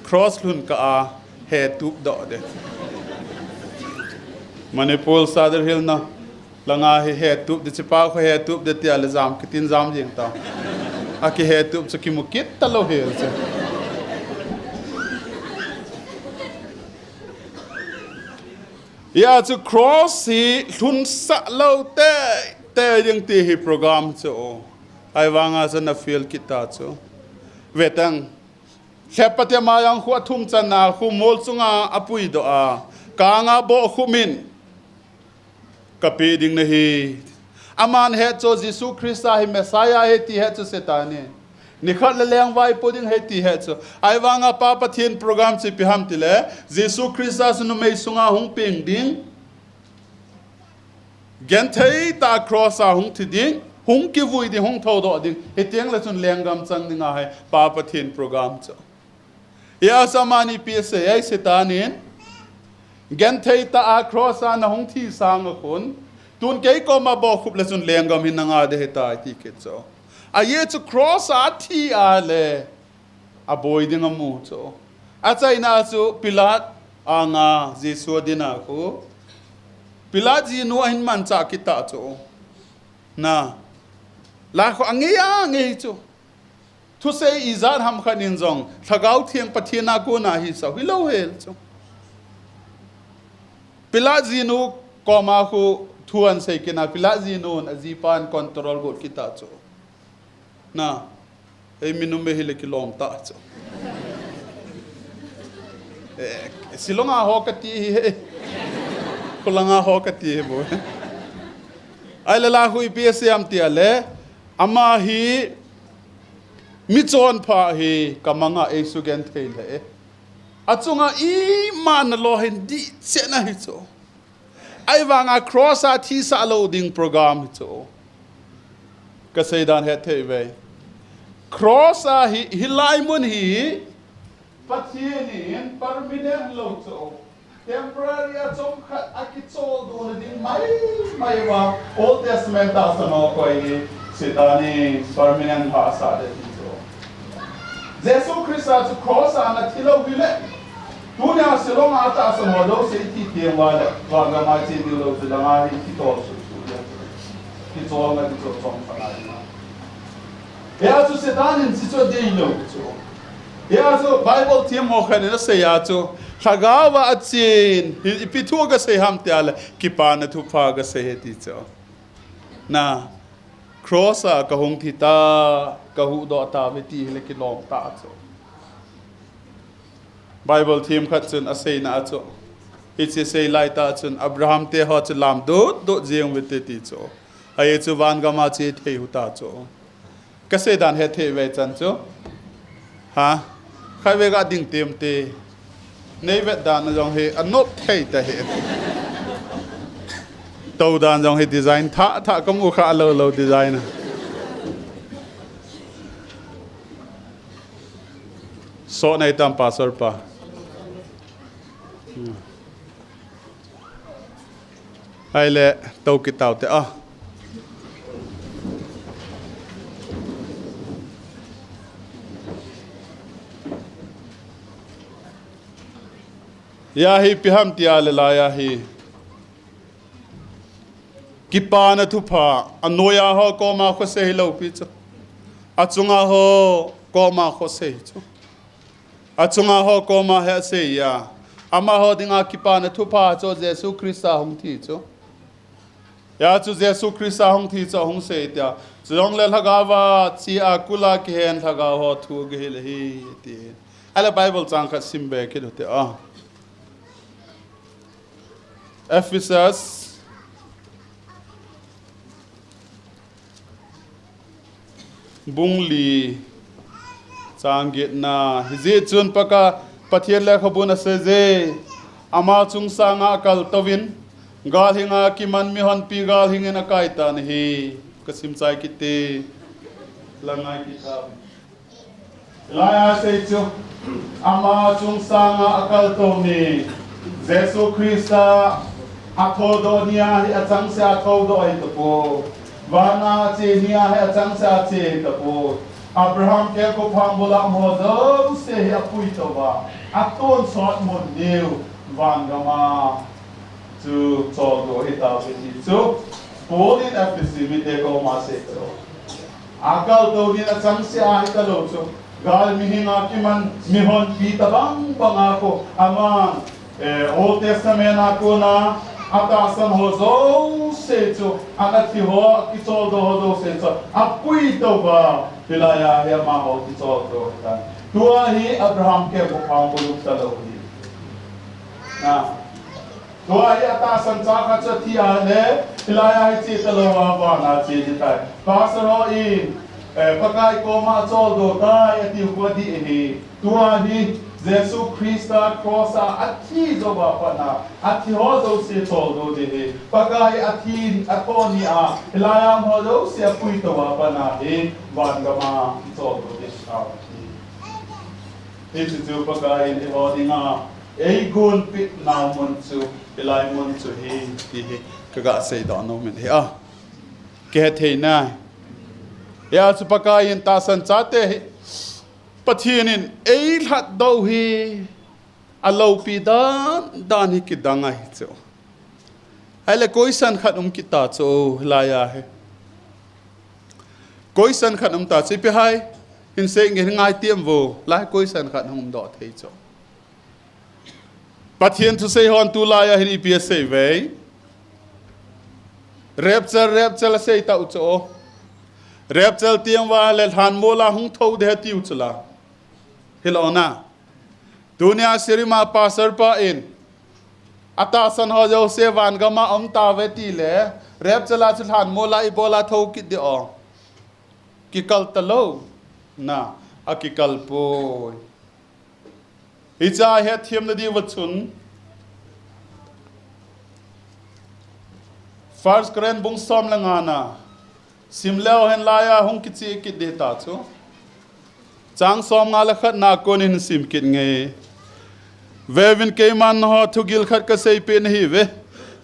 cross lun ka a he tup do de Manipur sadar hil na langa he tup de chipa ko he tup de tia le jam kitin jam jing ta aki he tup so ki mukit ta lo hil se ya to cross hi lun sa lo te jing ti hi program cho ai wanga sa na feel kita cho vetang khepate ma yang khu thum chana khu mol chunga apui do a ka nga bo khumin kape ding nahi aman he cho Jesu Krista hi Messiah he ti he cho setane nikhat le leng vai poding he ti he cho ai wanga pa Pathen program chi piham tile Jesu Krista sunu mei sunga hung ping ding gen thei ta cross a hung thi ding hung ki vui di hung tho do ding he teng la chun lengam chang ding a hai pa Pathen program cho ya samani psa ai setane gen thei ta a cross a na hung thi sang khun tun ke ko ma bo khup le sun lengam hin nga de heta ti ke cho a ye chu cross a thi a le a boy ding amu cho a chai na chu pilat anga jesu dina ko pilat ji nu hin man cha kita cho na la ko angia nge chu thu sei izar ham khan in jong thagau thiang pathina ko na hi sa hilo hel cho pilat ji nu ko ma khu thuan sei kina pilat ji nu azipan control go kita cho na ei minum me hile ki long ta cho silonga ho ka ti he kulanga ho ka ti bo ai la hui psm ti ale ama hi mi chon pha hi kamanga e sugen thei le achunga I man lo hin di chena hi cho ai wanga cross a thi sa loading program cho ka seidan he thei ve cross a hi hilai mun hi pathin permanent lo cho temporary a chom khat akichol do ding mai wa old testament ta sano ko hi sidani permanent ha sa de cho jesu christ a cross a na thilo wile tunya silong ata sano do se ti tiang wa wa ga ma chi di lo da ma hi ti to su ya ti to ma ti to chom pa na ya su sidani si cho de lo cho ya so bible team mo khan na se ya cho thagawa achin pi thu ga se ham tiala ki pa na thu pha ga se he ti cho na cross a ka hong thi ta ka hu do ta ve ti le ki long ta cho bible team khat chun asei na cho it's say lai ta chun abraham te ho lam do jeng ve te ti cho ai chu van ga ma che the hu ta cho ka se dan he the ve chan cho ha khai ve ga ding tem te nei ve dan jong he anop thei ta he tàu đàn dòng hệ design thả có một khá lâu design số này tam pa sor pa hay lệ tàu kịch tàu te ya hi piham tia le la ya hi kipa na thupa anoya ho ko ma kho se lo pi chu achunga ho ko ma kho se chu achunga ho ko ma he se ya ama ho dinga kipa na thupa cho jesu christa hong thi chu ya chu jesu christa hong thi cho hong se tia zong le lagawa chi a kula ki hen laga ho thu ge le hi ti ala bible chang kha simbe ke do te Ephesus bungli changgit na hizi chun paka pathian le khabuna se je ama chung sanga kal tawin gal hinga kiman mi hon pi gal hingena kaita ni hi kasim chai kite langai kitab laya se chu ama chung sanga akal to ni jesu christa athodonia hi achang se athodo ai to po vana che nia he chang sa che ta po abraham ke ko phang bola mo do se he apui to ba aton sot mon deu van gama to do he ta se ti so polin afisimi te ko ma se to akal to ni chang se a he ta lo so gal mi hinga ki man mi hon pi ta bang bang ko ama old testament ako na atasan ho zo se cho anati ho ki to do se cho apui to ba pilaya he ma ho ki to do ta tua hi abraham ke ko phang bulu ta lo hi na tua hi atasan cha ka cha thi a le pilaya hi chi ta lo wa na chi ji ta pasaro i pakai ko ma cho do ta ati ko di hi tua hi jesu christa crossa athi zo ba pana athi ho zo se to do de pakai athi atoni a layam ho zo se pui to ba pana he van gama to do de sa ti tu pakai ni ho dinga ei gun pit nào mun chu ilai mun chu hi ti hi kaga sei da no men he a ke thei na ya chu pakain ta san chate Pathen ei hlat do hi alo pi dan hi ki danga hi chu hele koi san khat kita chu la ya he koi san khat ta chi pe hai hin se nge ngai tiam vô lai koi san khat do thei chu Pathen thu sei hon tu la ya hi pi sei ve rep chal sei ta u chu rep chal tiang wa le han mola hung tho de tiu chula hilona dunia sirima pasar pa in ata san ho jo se van gama ta ve ti le rep chala chul han mola I bola tho ki de o ki kal talo na a ki kal po icha he thiam na di wachun first kren bung som langana simleo hen laya hung ki chi ki de ta chu chang som nga la khat na kon in sim kit nge vevin ke man ho thugil khat ka sei pen hi ve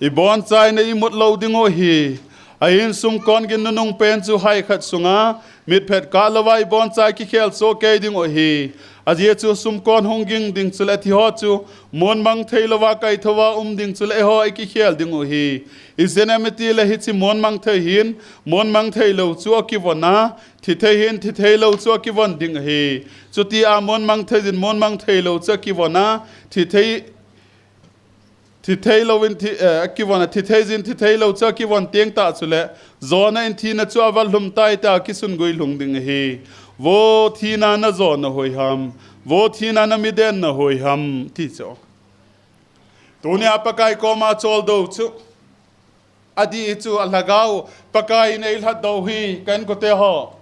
I bon chai na I mut lo ding o hi a in sum kon gin nung pen chu hai khat sunga mit phet ka lawai bon chai ki khel so ke ding o hi a je chu sum kon honging ding chule thi ho chu mon mang thei lawa kai thowa ding chule ho I ki khel ding o hi isenamiti la hi chi mon mang thei hin mon mang thei lo chu ki wona thi thei hin thi thei lo chu ki won ding hi chu ti a mon mang thei jin mon mang thei lo chu ki wona thi thei lo win ki wona thi thei jin thi thei lo chu ki won teng ta chule zona in thi na chu awal lum tai ta ki sun goi lung ding hi wo thi na na zona hoi ham wo thi na na mi den na hoi ham ti cho dunia pakai ko ma chol do chu adi chu alagau pakai nei hlat do hi kan ko te ho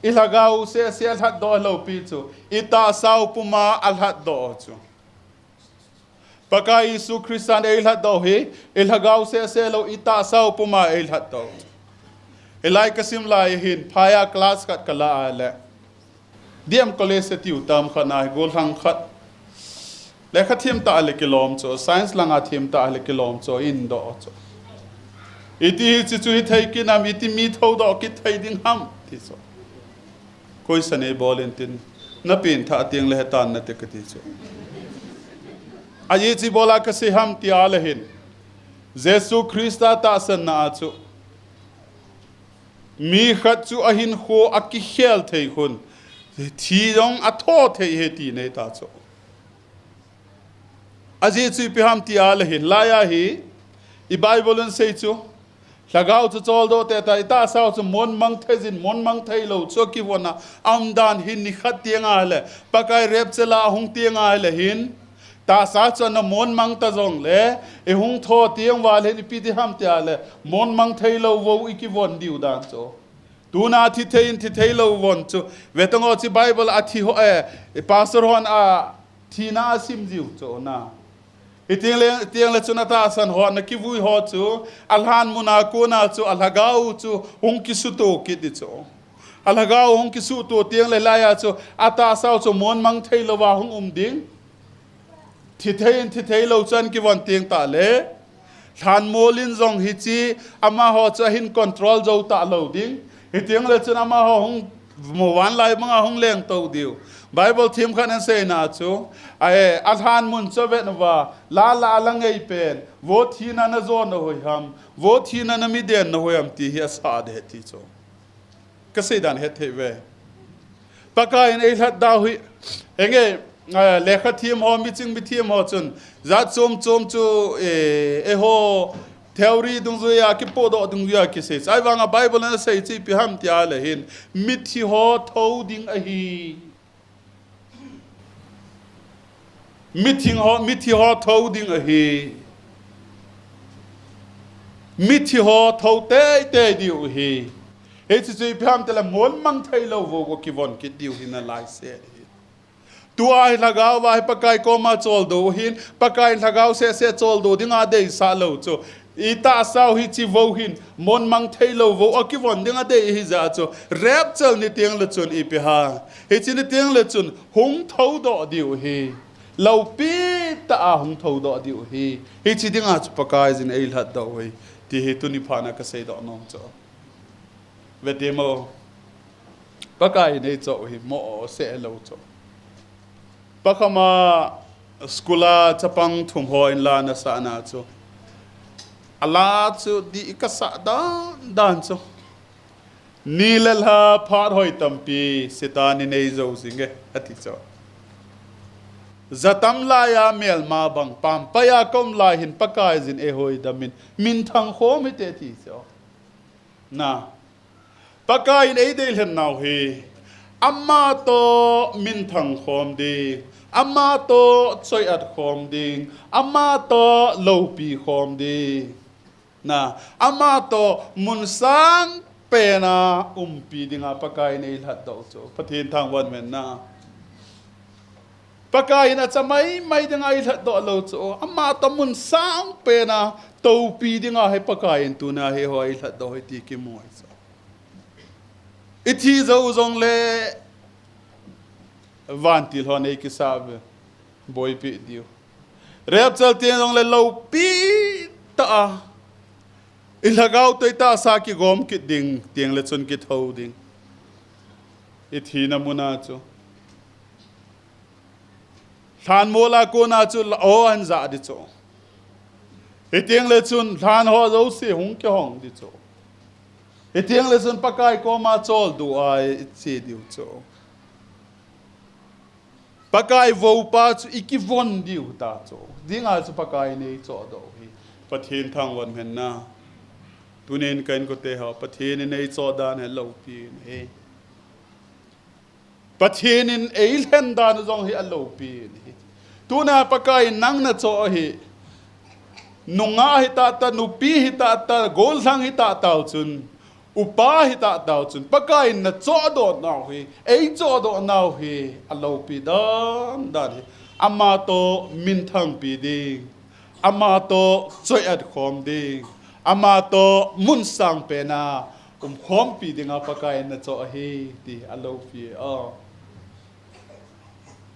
ilagau se hlat do lo pi chu ita sau puma alhat do chu pakai su Christian ei hlat do hi ilagau se lo ita sau puma ei hlat do elai kasim lai hin phaya class kat kala ale diam college se tiu tam khana gol hang khat le khathim ta ale kilom cho science langa thim ta ale kilom cho in do cho Ithi chi chu thei ki nam iti mi tho do ki thei ding ham ti so koi sane bolentin na pin tha tiang le tan na te ka ti so ayi chi bola ka se ham ti ala hin Jesu Christa ta san na chu mi khat chu ahin kho aki khel thei khun thi dong a tho thei he ti nei ta chu aji chu pi ham ti ala hin la ya hi I Bible an sei chu lagau chu chol do te ta ita sao chu mon mang thei jin mon mang thei lo chu ki wona amdan hin ni khat tianga le pakai rep chela hung tianga le hin ta sa chu na mon mang ta jong le e hung tho tiang wa le ni pi ti ham tia le mon mang thei lo wo I ki won diu dan chu tu na thi thei lo won chu vetango chi Bible a thi ho e pastor hon a thi na sim jiu chu na tiang le chuna ta san ho na ki vui ho chu alhan muna ko na chu alhagau chu hung ki su to ki di chu alhagau hung ki su to tiang le la ya chu ata sao chu mon mang thei lo wa hung ding thi thei lo chan ki won tiang ta le than molin jong hi chi ama ho cha hin control zo ta lo ding hi tiang le chuna ma ho hung mo wan lai manga hung leng to diu Bible thim khan an say na chu ai alhan mun chovet wa la langei pen wo thina na zo na hoi ham wo thina na mi den na hoi am ti hi sa de ti chu ka sei dan het ve pakai in ei hlat da hui enge lekha thim ho mi ching mi thim ho chun za chom chu e ho theory dung zu ya ki podo dung ya ki sei ai wanga Bible na sei chi pi ham ti ala hin mithi ho tho ding a hi mithi ho tho ding a hi mithi ho tho te diu hi he chi pi ham te la mon mang thei lo wo ki won ki diu hin a lai se tu ai lagau wa pakai ko ma chol do hin pakai lagau se chol do ding a dei sa lo chu ita sao hi chi vo hin mon mang thei lo vo a ki won ding a dei hi za chu rep chal ni tiang le chun I pi ha he chi ni tiang le chun hung tho do diu hi lau pi ta a hung thau do di hi chi dinga chu pakai jin ei lat do hi ti hi tu ni phana ka sei do nom cho ve demo pakai nei cho hi mo se lo cho pakama skula chapang thum ho in la na sa na cho ala chu di ka sa dan cho nilal ha phar hoi tampi sitani nei zo singe ati cho zatam la ya mel ma bang pam paya kom la hin pakai jin e hoi damin min thang khom te ti cho na pakai nei del hen naw hi amma to min thang khom di amma to choi at khom ding amma to lo pi khom di na amma to mun sang pena pi dinga pakai nei lat do cho pathin thang wan men na pakai na chamai mai dinga I lat do lo cho amma to mun sang pena to pi dinga he pakai tu na he hoi lat do hi ti ki moi cho Ithi zo zong le van til ho nei ki sabe boy pi dio rep chal tien zong le lo pi ta ilagaw toy ta sa ki gom ki ding tiang le chun ki tho ding Ithi na muna cho than mola ko na chu o an za di cho tiang le chun than ho zo si hung ki hong di cho tiang le chun pakai ko ma chol du ai chi diu cho pakai vo pa chu ikivon diu ta cho dinga chu pakai nei cho do hi pathin thang wan men na tunen kan ko te ha pathin nei cho dan he lo pi he pathin in eil hen dan zong hi a lo pi hi tuna pakai nang na cho hi nunga hi ta nu pi hi ta gol sang hi ta chun upa hi ta chun pakai na cho do naw hi ei cho do naw hi a lo pi dan hi ama to min thang pi ding ama to choi at khom ding ama to mun sang pe na khom pi dinga pakai na cho hi ti a lo pi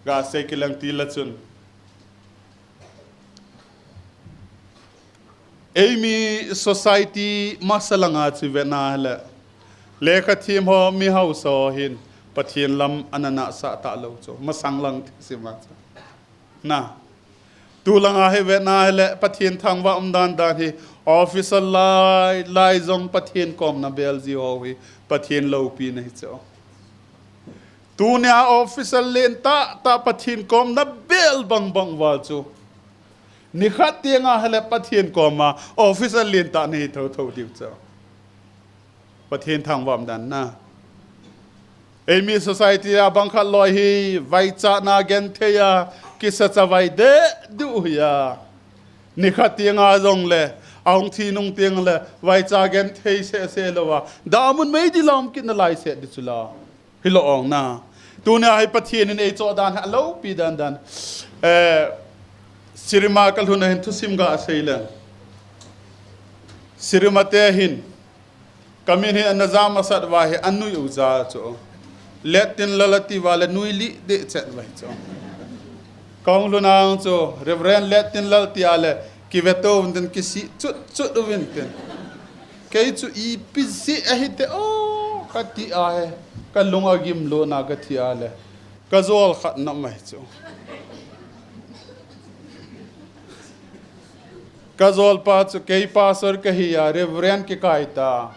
ga se kilang ti la chun Amy society masalanga chi vena la lekha thim ho mi hau so hin pathian lam anana sa ta lo cho masang lang sima na tu langa he vena la pathian thang wa dan hi officer lai zong pathian kom na bel ji ho hi pathian lo pi nei cho tu nya officer len ta pathian kom na bel bang wa chu ni khat tianga hele pathian koma officer lin ta nei tho diu cha pathian thang wam dan na Amy society a bang khat loi hi vai cha na gen theya ki sa cha vai de du ya ni khat tianga zong le aung thi nung tiang le vai cha gen thei se lo wa da mun mei di lom kin na lai se di chula hi lo ong na tu na hi pathian in e cho dan hello pi dan Sirima kal huna hin thusim ga asaila Sirima te hin kamin hin anazam asad wa hi anu uza cho letin lalati wala nuili de chat wa cho kaung luna cho reverend letin lalti ale ki veto den kisi chut winten kei chu I pisi ahite kati ahe kalunga gim lo na gathi ale kazol khat na mai cho Kazol pa chu kei pastor kahi ya reverend ki kaita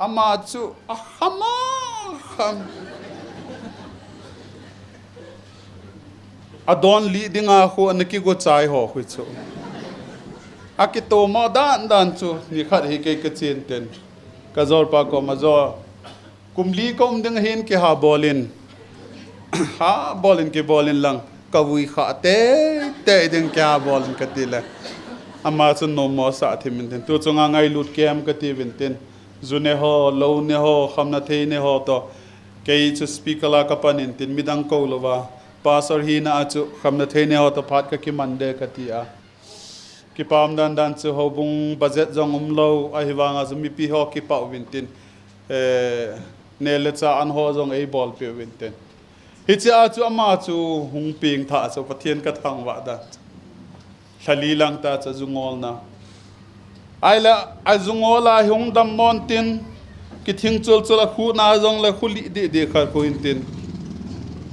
ama chu ahama adon li dinga ho anki go chai ho hu chu akito mo dan chu ni khat hi ke ka chen ten Kazol pa ko mazo kumli kom ding hin ki ha bolin ha bolin ki bolin lang kawui kha te ding kya bolin katila ama chu no mo sa thimin ten tu chunga ngai lut kem ka ti vin ten zune ho lo ne ho khamna thei ne ho to kei chu speaker la ka panin tin midang ko lova pastor hi na chu khamna thei ne ho to phat ka ki mande ka ti a ki pam dan chu ho bung budget jong lo a hi wanga zu mi pi ho ki pau vin tin ne le cha an ho jong ei bol pe vin ten ฮิตอาจูอามาจูหงปิงท่าจูปะเทียนกระทังวะดันทะลีลังตาจะจุงอลนะไอละไอจุงอลาหงดำมอนตินกิทิ้งจุลจุลคูนาจงละคุลิดีขัดพูอินติน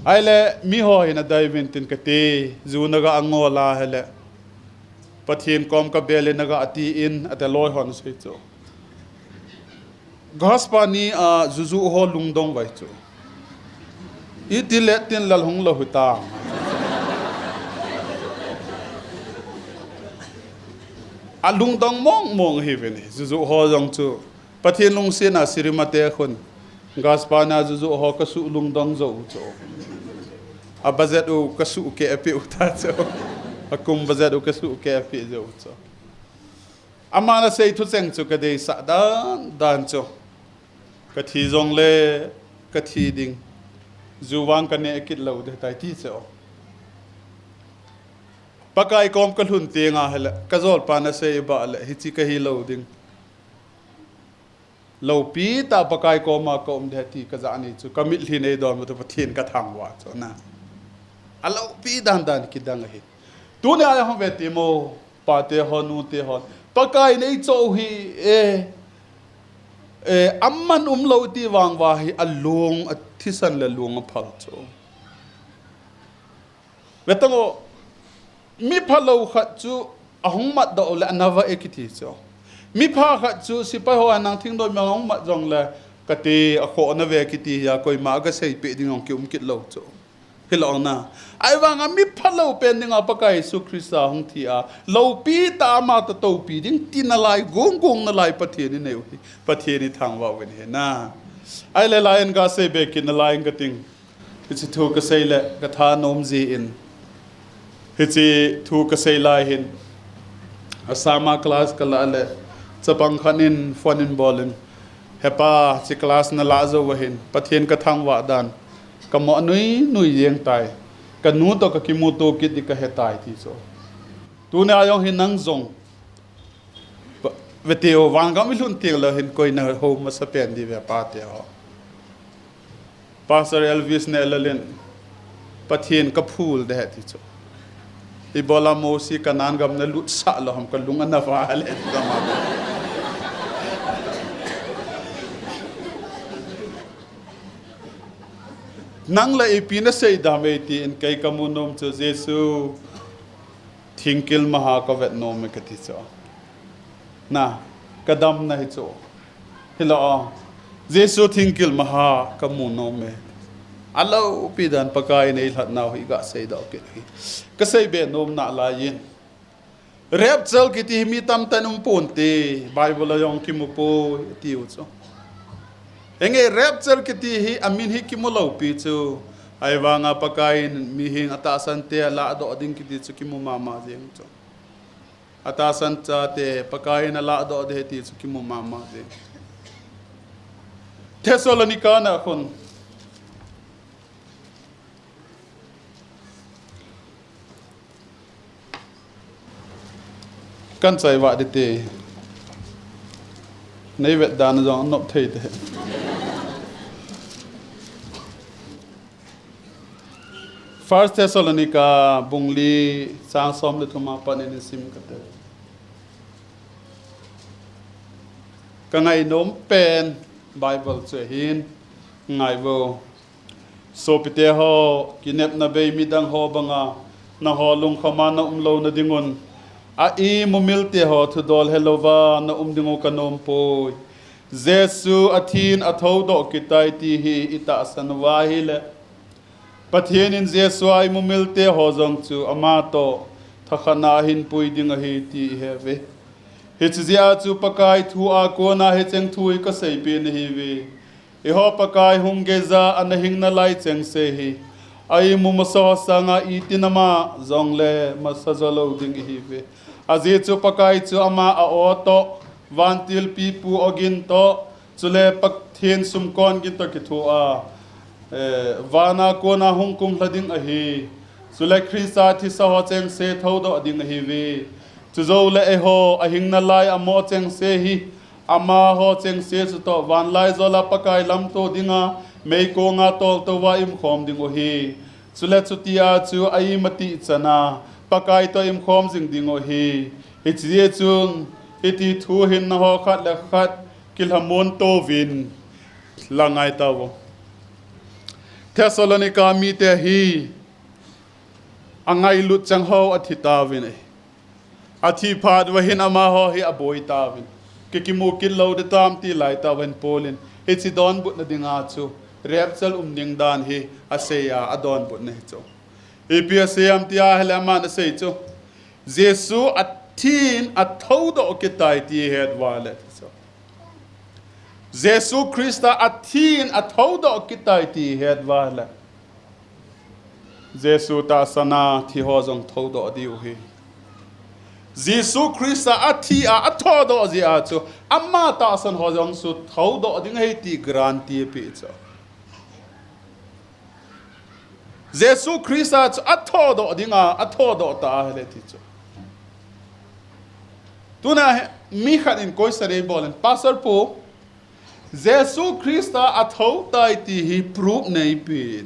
ไอละมีหอยนะได้เวนตินกะเตจูนกะอังอลาเฮละปะเทียนกอมกะเบลนกะอตีอินอะแต่ลอยหอนสิจูกาสปานีจุฮอลุงดงไว้จูอีติเลตินลลหงละหุตาอาลุงดงมองเฮเวนี่จุฮอจงจูปะเทียนลุงเสียนาสิริมาเตะคนกาสปานาจุฮอกะสุลุงดงโจจูอาบาเซดูกะสุเกอปิอุตาจูอากุมบาเซดูกะสุเกอปิโจจูอามานะเซทุเซงจูกะเดสะดานจูกะทีจงเลกะทีดิงจูวังกันเนกิดเหล่าเดตายที่เสียวปากายกอมกะลุนเตียงอาเฮละกะจอลปานะเซบะละฮิจิกะฮิเหล่าดิงเหล่าปีตาปากายกอมากอมเดตีกะจานีจูกะมิลฮินเอดอมตุปะเทียนกะทังวะจูนะอะเหล่าปีดันกิดังะฮิตูเนอะฮอเวติโมปาเตฮอนูเตฮอนปากายเนโจฮีอัมมันเหล่าตีวางวาฮิอัลลวงที่สันละลวงอภัลโจเวตังโอมีพะโลขัดจูอาหงมัดดอกและนาวะเอกิติโจมีพาขัดจูสิไปหัวนังทิ้งโดยมองมัดจงเลยกติอโคอนเวะกิติยาคอยมากระเสยเปดิ้งองคิวมกิดโลโจฮิลองนะไอ้วางมีพะโลเป็นดิ้งอปะกายสุคริสต์หงที่อาโลปีตามาตะโตปีดิ้งตีนลายกงนลายปะเทียนี่เนวปะเทียนี่ทางว่าเวนเฮนะไอ้เลลายนกาเซเบกินลายนกติงฮิจิทูกเซยเลกะทานมจีอินฮิจิทูกเซยลายหินอาสามาคลาสกะลาเลจะปังขันินฟอนินบอลินเฮปาจิคลาสนลาโซวะหินปะเทียนกะทางว่าดานกะหมอนุยเยียงตายกะนูตกะกิมูโตกิดิกะเฮตายที่โซตูเนายองหินนังซงเวทีโอวางก็ไม่ลุ้นเตียงเลยเห็นคนในโฮมมาสเปนดีเวปาเตียปาสเรลวิสเนลเลนปะเทียนกับพูลเดฮติโซอีบอลาโมซีกันนานกับเนลุสะลอมกันลุงอันนาฟาเลนก็มานังละอีปีนเสยดามเอตีอินไกกามุนอมโจเจซูทิงกิลมหากเวทโนมกติโซนะกระดมนะฮิโซฮิลาเจสุทิงกิลมหากามุนอมเมอัลลอฮฺปีดันปากายในหลัดนาวฮิกะเสยดอกกิฮิกะเสยเบนอมนาลายินเรียบเจลกิติมีตัมตันุมปุนตีไบเบิลยองคิมุปูติวโซเองเรียบเจลกิติฮิอามินฮิคิมุลาวปีโซไอวางปากายมีหิงอัตาสันเตลาดอดิงกิติโซคิมุมามาเจงโซatasan chate pakai na la do de ti chuki mu mama de Thessalonica na khon kan chai wa de te nei vet dan jong nop thei te First Thessalonica bungli sang som le thuma panin sim kate kangai nom pen Bible che hin ngai wo so pite ho kinep na be midang ho banga na ho lung khama na umlo na dingon a I mumilte ho thu dol helova na dingo kanom po Jesu athin athau do kitai ti hi ita sanwa hi le Pathen in Jesu ai mumilte ho jong chu amato thakana hin pui dinga hi ti heve Hitzia chu pakai thu a ko na he cheng thui ka sei pe ni hi we e ho pakai hungeza an hing na lai cheng se hi ai mu maso sanga I tinama zongle masajalo ding hi we azi chu pakai chu ama a oto vantil pi pu ogin to chule Pathen sumkon gin to ki thu a vana ko na hungkum hlading a hi chule Krista thi sa ho cheng se thodo ding hi we Tuzo le eho ahing na lai amo cheng se hi ama ho cheng se su to van lai zola pakai lam to dinga mei ko nga tol to wa im khom ding o hi chule chutia chu ai mati chana pakai to im khom jing ding o hi ichi chung iti thu hin na ho khat la khat kilhamon to vin langai tawo Thessalonica mi te hi angai lut chang ho athita vin athi phad wa hin ama ho hi aboi ta vin kikimu kin lo de tam ti lai ta wen polin ichi don but na dinga chu repsal ning dan hi aseya adon but ne chu epsam tia helama na sei chu jesu athin athodo kitai ti het wale chu jesu christa athin athodo kitai ti het wale jesu ta sana thi ho jong thodo diu hi Jesu Christa athi a athodo ji a chu amma ta san ho jong su thodo ding hei ti granti pe chu Jesu Christa athodo ding a athodo ta hele ti chu tuna mi khat in koi sare bolen pastor po Jesu Christa athoda ti hi proof nei pe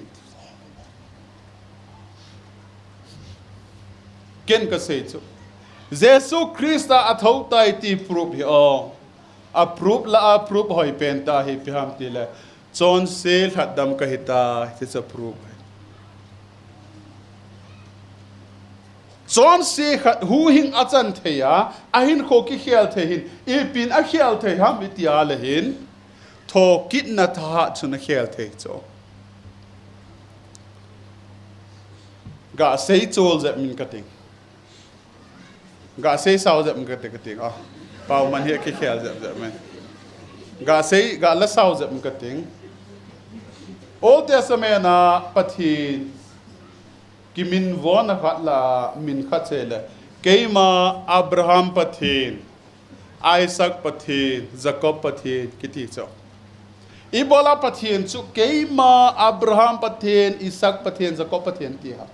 ken ka sei chu Jesu Christa athauta iti proof hi o a proof la a proof hoi penta hi piham tile chon sel hadam ka hita it's a proof chon se hu hing achan theya ahin kho ki khel the hin ipin a khel the ham itia le hin tho kit na tha chuna khel the cho ga sei chol zat min kating ga sei sao zat mka te kating ah pau man hi ke khel zat man ga sei ga la sao zat mka ting Old Testament na Pathen ki min von khat la min khat chele keima Abraham Pathen Isaac Pathen Jacob Pathen kiti cho ibola Pathen chu keima Abraham Pathen Isaac Pathen Jacob Pathen ti ha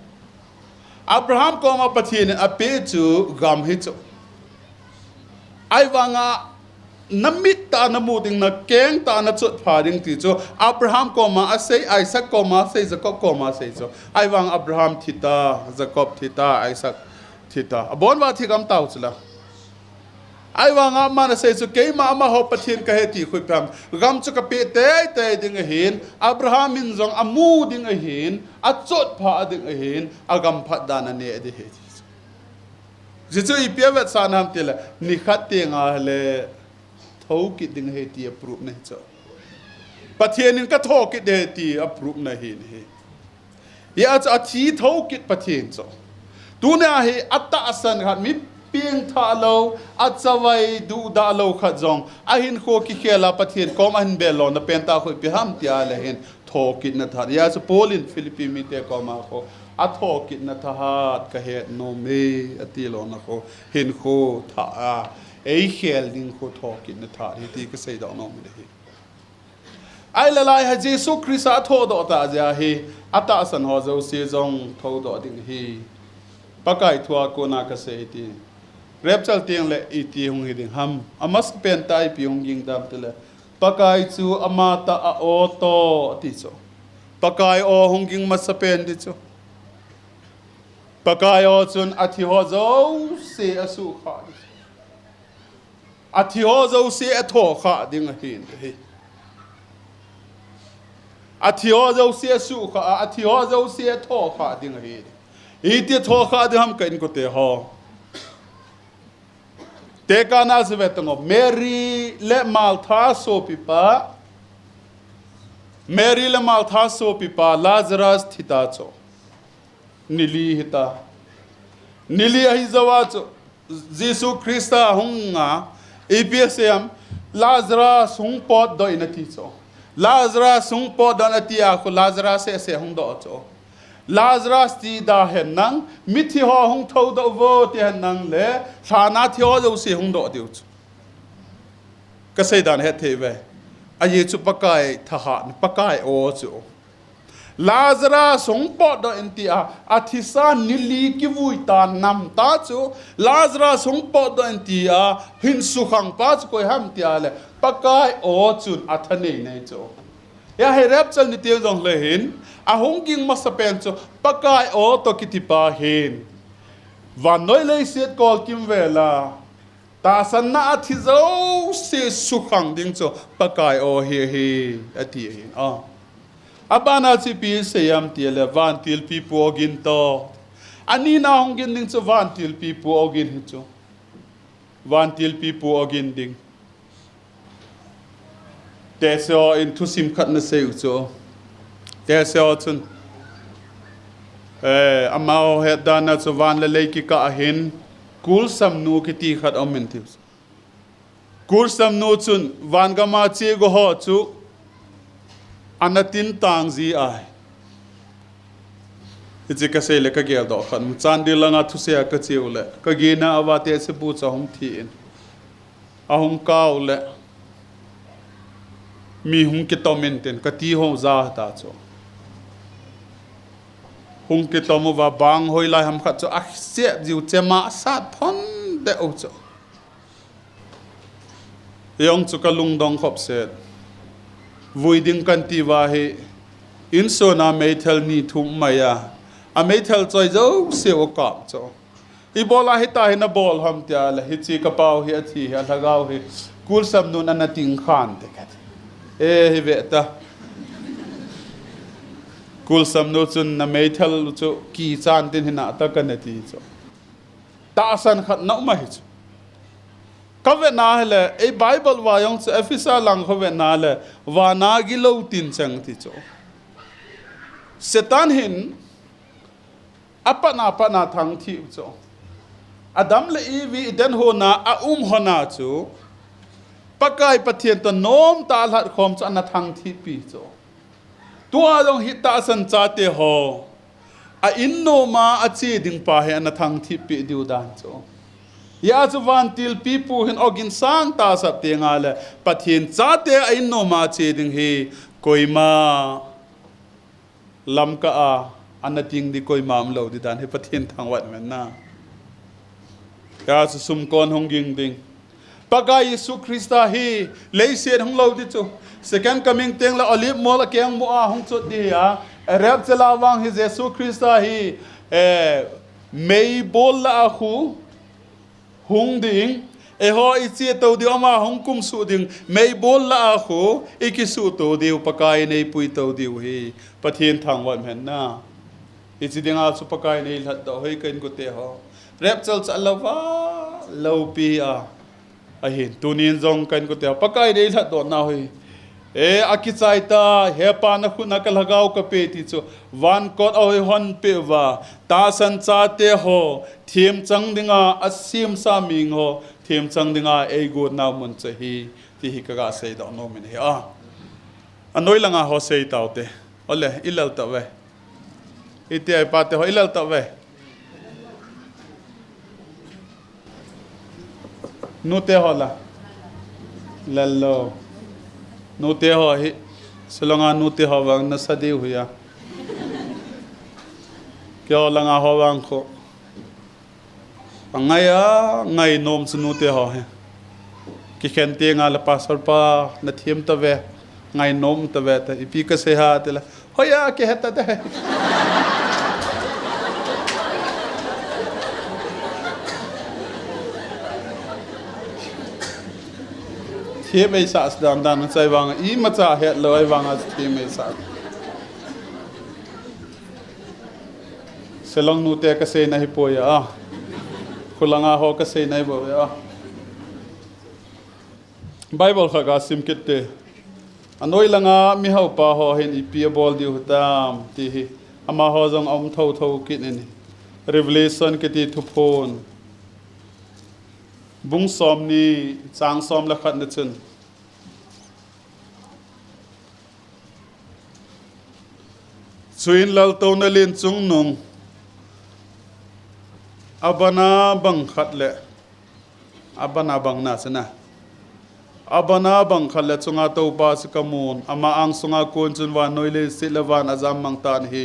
Abraham ko ma Pathen a pe chu gam hi chu ai wanga namit ta na mu ding na keng ta na chut pha ding ti chu Abraham ko ma a sei Isaac ko ma sei Jacob ko ma sei chu ai wang Abraham thita Jacob thita Isaac thita abon wa thi gam tau chula ai wanga ma na sei chu ke ma ma ho Pathen ka he ti khoi pam gam chu ka pe te ding a hin Abraham min jong amu ding a hin a chut pha ding a hin agam phat dan ne de he jichu I piawat sanam tela ni khat te nga le thau ki ding he ti approve ne cho Pathen in ka tho ki de ti approve na hin he ya cha thi thau ki Pathen cho tu na he atta asan khat mi ping tha lo achawai du da lo khat jong a hin kho ki khela Pathen kom an belo na penta khoi pi ham tia le hin tho ki na tha ya cha polin Philippi mi te ko ma kho a tho ki na tha hat ka he no me ati lo na kho hin kho tha a ei khel ding kho tho ki na tha hi ti ka sei da no me hi ai la lai ha Jesu Christ a tho do ta ja hi ata san ho zo se jong tho do ding hi pakai thua ko na ka sei ti repchal tiang le Ithi hung hiding ham amas pen tai pi hung ging dam tele pakai chu amata a o to ti cho pakai o hung ging masapen ti cho pakai o chun athi ho zo se asu kha athi ho zo se atho kha ding hin hi athi ho zo se asu kha athi ho zo se atho kha ding hi Ithi tho kha de ham kain ko te ho te kana zvetngo Mary le maltha so pipa Mary le maltha so pipa Lazarus thita cho nili hita nili hi zawa cho Jesu Christa hunga epsam Lazarus hung pot do inati cho Lazarus hung pot do inati a ko Lazarus se hung do cho Lazarus ti da hen nang mithi ho hung tho do vo ti hen nang le thana thi ho zo se hung do diu ka sei dan he the ve a ye chu pakai tha ha pakai o chu Lazarus hung pot do enti a athisa nili ki vui ta nam ta chu Lazarus hung pot do enti a hin su khang pa chu koi ham ti ale pakai o chun athane nei chu ya he rep chal ni tiang jong le hin a hong ging masapen cho pakai o to kitipa hin van noi le set kol kim vela ta san na athi zo se sukhang ding cho pakai o he ati hin abana chi pi se yam ti le van til pi pu ogin to ani na hong gin ding cho van til pi pu ogin hi cho van til pi pu ogin ding te so in tu sim khat na se cho te so chun amao he dana cho van le ki ka hin kul sam nu ki ti khat amin thi kul sam nu chun van ga ma che go ho chu anatin tang zi ai ichi ka se le ka gel do khan chan di langa thu se ka chiu le ka gi na awate se bu cha hom thi in ahum kaw le mi hung ki tomen ten ka ti ho za ta cho hung ki tomu wa bang hoi lai ham khat cho a se jiu chema sat phon de o cho yong chu ka lung dong khop se vui ding kan ti wa he in so na me thel ni thum maya a me thel choi zo se o kap cho I bola hi ta hi na bol ham tia la hi chi ka pau hi athi ha lagau hi kul sam nun an ting khan te kat hi ve ta kul sam nu chun na me thel chu ki chan tin hina ta kan ti cho ta san khat na ma hi ka ve na le e bible wa yong chu efisa lang ho ve na le wa na gi lo tin chang ti cho setan hin apana thang thi cho Adam le iwi den ho na a ho na chu pakai pathen to nom ta lat khom cha na thang thi pi cho tua dong hi ta san cha te ho a in no ma a chi ding pa he na thang thi pi diu dan cho ya chu van til pi pu hin ogin sang ta sap te nga le pathen cha te a in no ma chi ding hi koima lam ka a anating di koima am lo di dan he pathen thang wat men na ya su sum kon hong ging ding paga Yesu Krista hi leisen hong lo di chu second coming teng la olive mo la keng mo a hong chot di ya rep chala wang hi Yesu Krista hi mei bol la khu hong ding ho ichi to di ama hong kum su ding mei bol la khu ikisu to di pakai nei pui to di hi pathen thang wat men na ichi dinga su pakai nei lat do hoi ken ko te ho rep chal chalawa lo pi a hin tunin zong kan ko te pakai dei tha do na hoi akichai ta he pa na khuna ka lagau ka pe ti chu van kot oi hon pe wa ta san cha te ho thiem chang dinga asim sa ming ho thiem chang dinga e go na mun che hi ti hi ka ga sei do no min he anoi langa ho sei tau te ole ilal ta we iti ai pa te ho ilal ta we Nute hola lallo nute ho hi selonga nute ho wang na sadi huya kyo langa ho wang kho angaya ngai nom su nute ho he ki khente nga la pasor pa na thiem ta ve ngai nom ta ve ta ipi ka se ha te la hoya ke heta te Thiem ei sa dan dan sai wang I ma cha he loi wang as thiem ei sa selong nu te ka se na hi poya khulanga ho ka se nai bo ya Bible kha ga sim kit te anoi langa mi hau pa ho hen I pi bol di hutam ti hi ama ho jong om tho kit ni Revelation ke ti thu phone bung som ni chang som la khat na chun suin lal to na len chung nung abana bang khat le abana bang na sana abana bang khat le chunga to pa se kamun ama ang sunga kon chun wa noi le silawan azam mang tan hi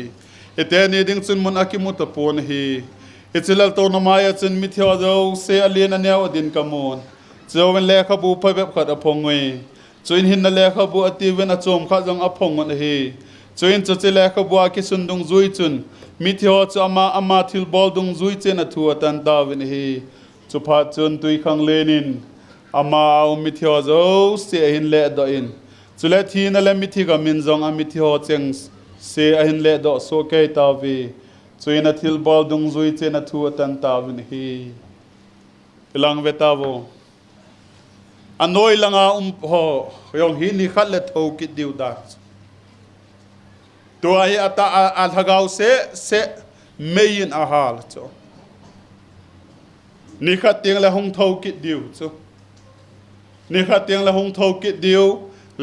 ete ni ding chun mun akimu ta pon hi Ichilal to namaya chun mithyo do se alien anew din kamon zowen le khabu phab khat aphongoi chuin hin na le kha bu ati wen a chom kha jong a phong on hi chuin chu che le kha bu a ki sun dung zui chun mi thio chu ama thil bol dung zui chen a thu atan da wen hi chu pha chun tui khang lenin ama mi thio zo se hin le do in chu le thi na le mi thi ga min jong a mi thio cheng se a hin le do so ke ta vi chuin a thil bol dung zui chen a thu atan ta wen hi ilang vetavo anoi langa ho yong hi ni khat le tho ki diu da to ai ata al hagau se mein a hal cho ni khat tiang le hong tho ki diu cho ni khat tiang le hong tho ki diu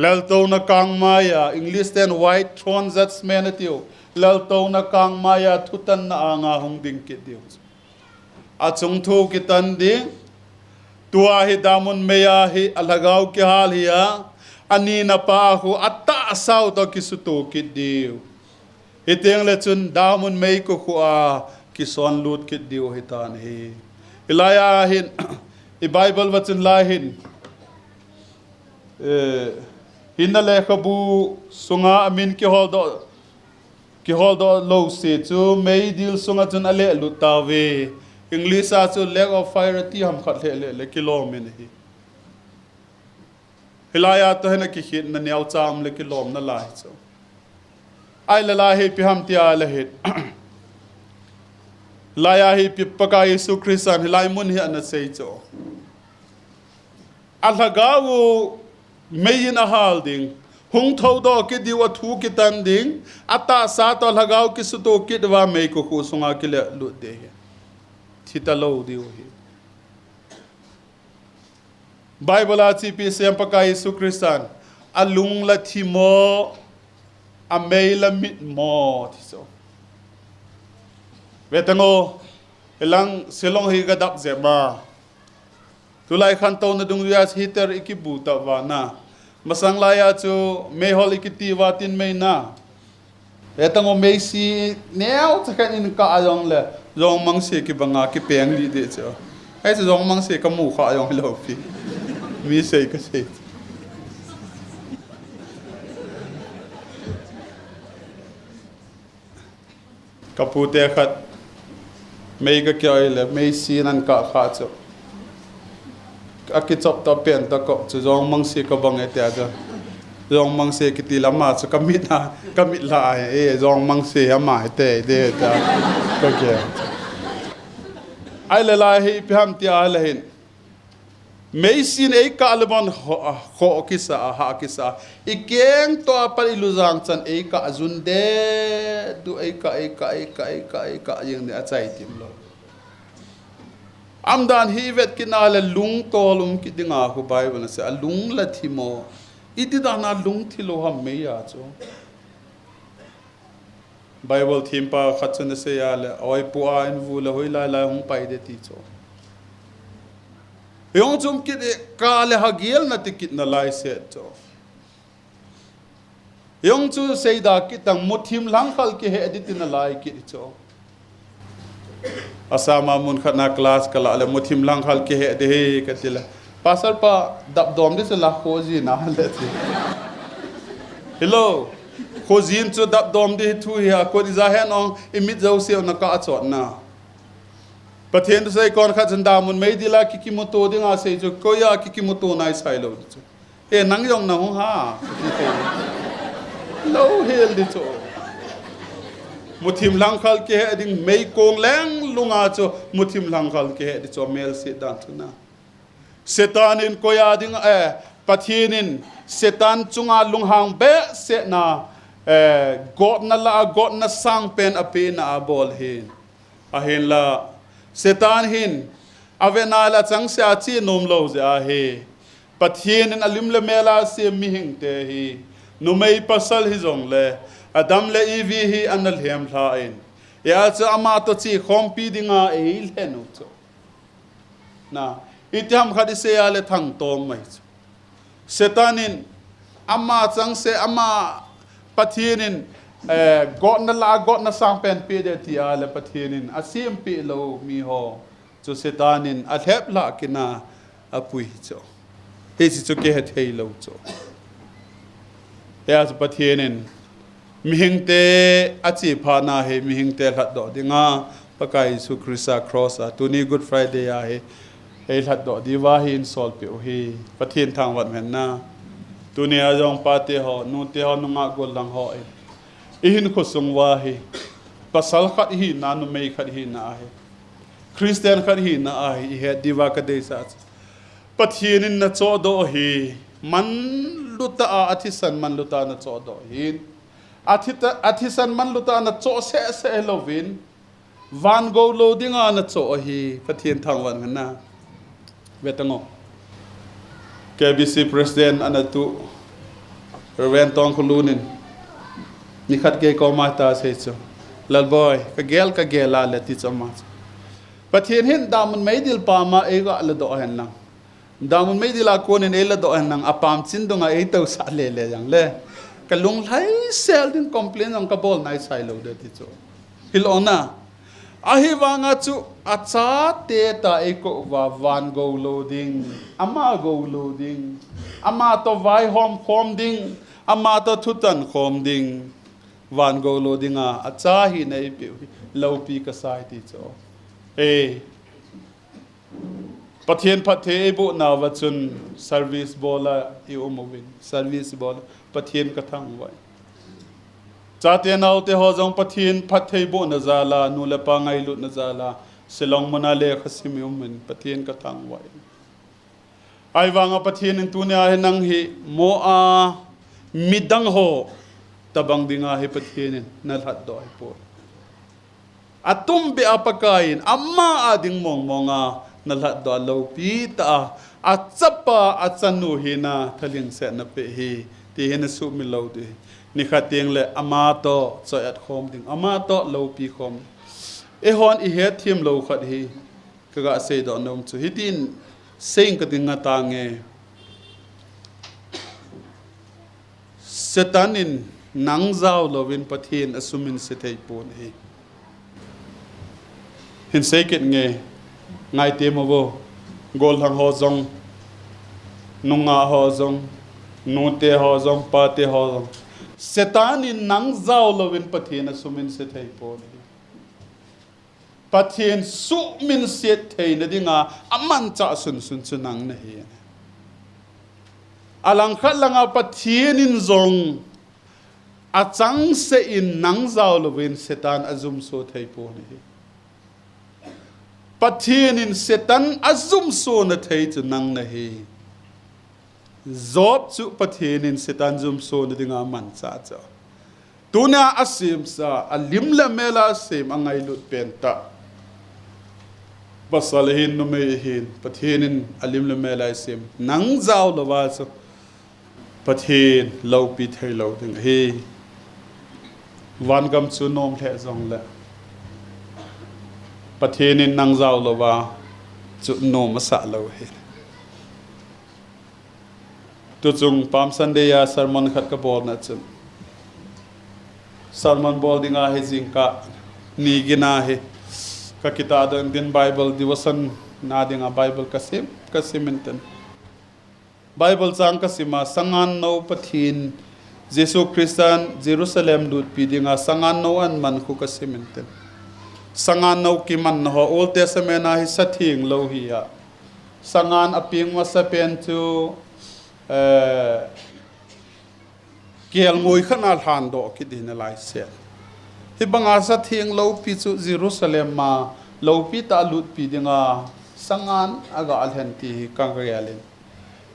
lal to na kang maya English ten white throne that's man tiu lal to na kang maya thutan na anga hong ding ki diu a chung thu ki tan ding tua hi damun meya hi alagaw ki hal hiya ani na pa hu atta asaw to kisuto ki diu hiteng le chun damun mei ko khu a kison lut ki diu hitan hi ilaya hin i bible wachun la hin hinale khabu sunga amin ki hol do lo se chu mei dil sunga chun ale lutawe English as a leg of fire ti ham khat le kilom in hi hilaya to hena ki hit na nyau cham le kilom na lai so ai la la hi pi ham ti a le hit la ya hi pi paka Yesu Christan hilai mun hi na sei cho alhagawu meyin a hal ding hung tho do ki diwa thu ki tan ding ata sa to alhagaw ki su to ki dwa mei ko khu sunga ki le lu de Titalo diu hi Bible a chi pi sem paka Yesu Christan alung la thimo a meila mit mo ti so vetango elang selong hi gadap zeba tulai khan to na dung rias hitter ikibu ta wa na masang laya chu me hol ikiti wa tin me na vetango me si neo chakan in ka ayong le rong mang se ki banga ki peng li de cho ai se rong mang se ka mu kha yong lo pi mi se ka se kapute khat mei ka kya ile mei si nan ka kha cho akichop to pen to ko chu rong mang se ka bang ete ja rong mang se ki ti lama chu kamit la e rong mang se ama ete de ta ko ke ai la hi pham ti a la hin mei sin ei ka alban ho kisa ha kisa ikeng to apal iluzang chan ei ka azun de du ei ka yeng ne achai tim lo amdan hi vet kinala lung tolum ki dinga hu bible na se alung la thimo iti da na lung thilo ha me ya cho Bible thim pa khatsun se ya le oi pu a in vu la hoi la hung pai de ti cho yong chum ki de ka le ha giel na ti kit na lai se cho yong chu sei da ki tang muthim lang khal ki he edit na lai ki cho asama mun khana class kala le muthim lang khal ki he de he ka tila pasal pa dab dom de se la khoji na le ti hello khojin chu dab dom de thu ya ko di za hen ong imit zo se na ka chot na Pathen to say kon khat da mun mei dila ki moto dinga se jo ko ya ki moto nai sai lo chu e nang yong na hong ha lo hel di cho muthim lang khal ke ding mei kong leng lunga cho muthim lang khal ke di cho mel se dan thuna setan in ko ya ding Pathen in setan chunga lunghang be se na god na sang pen ape na bol hin a hin la setan hin avena la chang se achi nom lo ja he Pathen in alim le mela se mi hing te hi nu mei pasal hi jong le adam le evi hi anal hem tha in ya cha ama to chi khom pi dinga e le no cho na itiam khadi se ya le thang tom mai setan in ama chang se ama Pathen in god na sang pen pe de ti a le Pathen in asim pi lo mi ho chu setan in a thep la kina apui cho he si chu ke he thei lo cho ya Pathen mi hing te achi pha na he mi hing te hlat do dinga pakai su Krista cross a tuni Good Friday a he hlat do di wa hi in sol pe hi Pathen thang wat men na tuni a jong pa te ho nu te ho nunga gol lang ho i hin ko sung wa hi pasal khat hi na nu mei khat hi na hi Christian khat hi na hi he diwa ka de sa Pathen in na cho do hi man luta a athisan man luta na cho do hin athisan man luta na cho se lovin van go loading na cho hi Pathen thang wan na betango KBC president anatu Rev Tong khulunin ni khat ke ko ma ta se cho lal boy ka gel la le ti chama Pathen hin damun mai dil pa ma e ga la do hen lang damun mai dil a ko nen e la do hen lang apam chin donga e to sa le yang le ka lung lai sel din complain ang ka bol nai sai lo de ti cho hilona ahi wanga chu acha te ta e ko wa van go loading ama go loading ama to vai home home ding ama to thutan home ding van go loading a acha hi nei pe lo pi ka sai ti cho Pathen pathe bu na wa chun service bola I umovin service bola Pathen ka thang wai cha te nau te ho jong Pathen pathe bu na zala nu la pa ngai lut na zala silong mona le khasim min Pathen ka thang wai ai wanga Pathen in tunia he nang hi mo a midang ho tabang dinga he Pathen na hat do ai po atum be apakain amma ading monga nalhat do lo pi ta achapa achanu hina thaling se na pe hi ti hena su mi lo de ni khateng le ama to so at home ding ama to lo pi khom e hon I he thim lo khat hi kaga se do nom chu hitin sing ka ding ta nge setanin nang zau lovin Pathen asumin se thei pon hi hin seket nge ngai te mo bo gol hang ho zong nunga ho zong nu te ho zong pa te ho zong setan in nang zau lovin Pathen asumin se thei pon Pathen su min se thei na dinga aman cha sun nang na hi alang khat langa Pathen in zong achang se in nang zau lovin setan azum so thei pon hi Pathen in setan azum so na thei chu nang na hi zob chu Pathen in setan zum so na dinga man cha cha tuna asim sa alim la mela asim angai lut penta basal hin no me hin Pathen in alim la mela asim nang zau lo wa so Pathen lo pi thei lo ding hi wan gam chu nom the zong la Pathen in nang zau lo wa chu no ma sa lo he tu chung Palm Sunday ya sermon khat ka bol na chu sermon bol dinga he jing ka ni gina he ka kita din Bible devotion na dinga Bible kasim Bible chang kasima sangan no Pathen Jesus Christian Jerusalem lut pi dinga sangan no an man khu kasimenten sangan no kiman ho Old Testament na hi sathing lo hi ya sangan aping ma sa pen chu kel ngoi khana han do ki din lai se hi banga sathing lo pi chu Jerusalem ma lo pi ta lut pi dinga sangan aga alhen ti kangrelin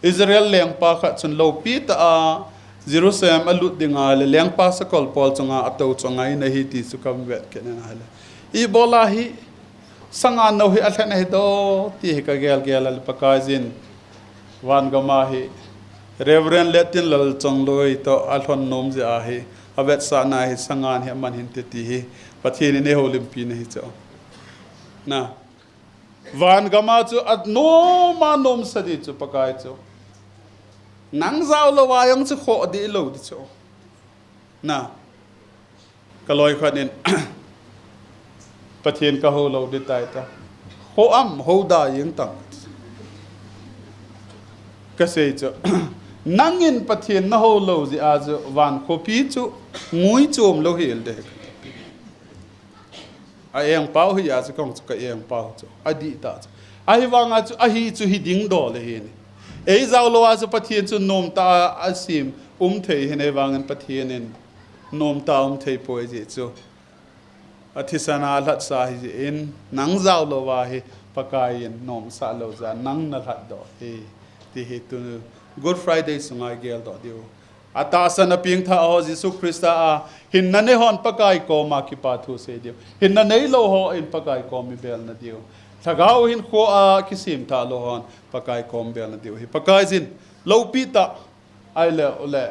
Israel leng pa kha chun lo pi ta Jerusalem alut dinga le leng pa sa kol pol chunga ato chungai na hi ti su kam vet ke na hala I bola hi sangan no hi alhen hi do ti ka gel al pakazin wan gama hi Rev Lettinlal Chongloi to alhon nom je a hi avet sa na hi sangan hi man hin te ti hi Pathen ne holim pi ne hi cho na wan gama chu at no ma nom sa di chu pakai chu nang zau lo wa yang chu kho di lo di chu na kaloi khanin Pathen ka ho lo de tai ta ho am ho da yeng tang cái gì chứ năng in Pathen nó hô lâu gì à chứ van copy chứ ngui chôm lâu hiểu đấy ai em bảo hi à chứ không cái em bảo chứ ai đi ta chứ ai vang à chứ ai hi chứ hi ding đồเลย ấy giàu lo à chứ Pathen chứ nom ta asim thấy hình này vang anh Pathen nên nom ta thấy bồi gì chứ athisana lat sa hi in nang giàu lo wa hi pakai nom sa lo za nang na lat do hi ti hi tu Good Friday sungai gel do dio ata sana ping tha ho Jesu Christa a hin na ne hon pakai ko ma ki pa thu se dio hin na nei lo ho in pakai ko mi bel na dio thagau hin kho a kisim tha lo hon pakai ko bel na dio hi pakai jin lo pi ta ai le ole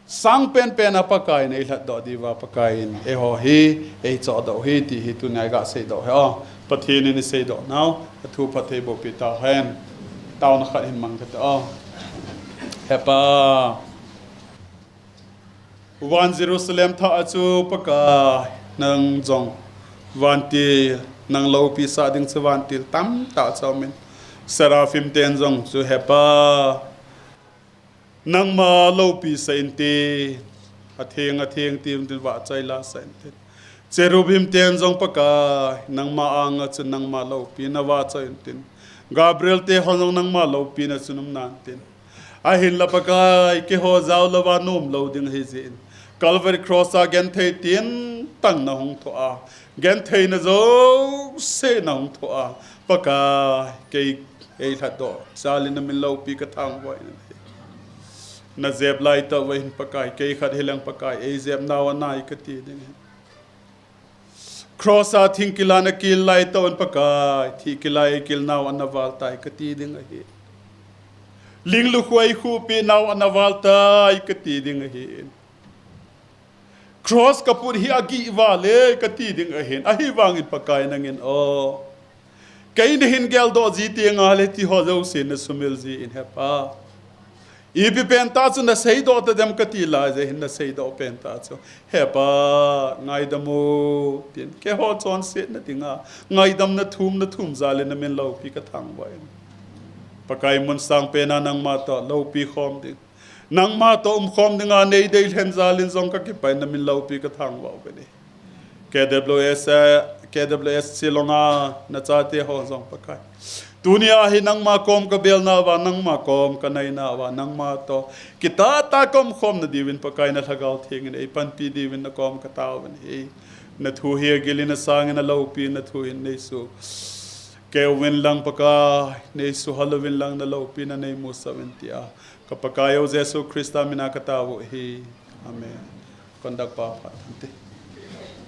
sang pen pen a pakai nei hlat do diwa pakai in e ho hi e cho do hi ti hi tu nai ga sei do ha Pathen ni sei do now thu pathe bo pi ta hen tao na khat hin mang ta hepa wan Jerusalem tha achu pakai nang jong wan ti nang lo pi sa ding chu wan til tam ta chawmin seraphim ten jong chu hepa nang ma lo pi sain ti a theng tim tin wa chai la sain ti cherubim ten jong pakai nang ma anga chu nang ma lo pi na wa chain tin Gabriel te honong nang ma lo pi na sunum nan tin a hin la pakai ke ho zaw la wa nom lo ding hi zin Calvary cross a gen thei tin tang na hong tho a gen thei na zo se na hong tho a pakai ke ei that do salin na min lo pi ka thang wai na zeb lai ta wahin pakai ke khat hilang pakai ei zeb nawa nai ka ti ding cross a thing kilana kil lai ta on pakai thi kilai kil naw anawal tai ka ti ding hi ling lu khoi khu pi naw anawal tai ka ti ding hi cross kapur hi agi wale ka ti ding hi a hi wangin pakai nangin o kai ne hin gel do ji ti nga le ti ho zo se na sumil ji in hepa ipi penta chu na sei do ta dem ka ti la je hin na sei do penta chu hepa ngai damu tin ke ho chon se na tinga ngai dam na thum zale na men lo pi ka thang wai pakai mun sang pe na nang ma to lo pi khom ding nang ma to khom dinga nei dei hen zalin zong ka ki pai na min lo pi ka thang wa be ni KWS silonga na chate ho zong pakai dunia hi nang ma kom ka bel na wa nang ma kom ka nai na wa nang ma to kita ta kom khom na divin pakai na thagau thing nei pan pi divin na kom ka taw ni na thu hi gilina sang na lo pi na thu in nei su ke win lang pakai nei su halloween lang na lo pi na nei mu 70 a ka pakai o Jesu Christa mina ka taw hi amen kondak pa pha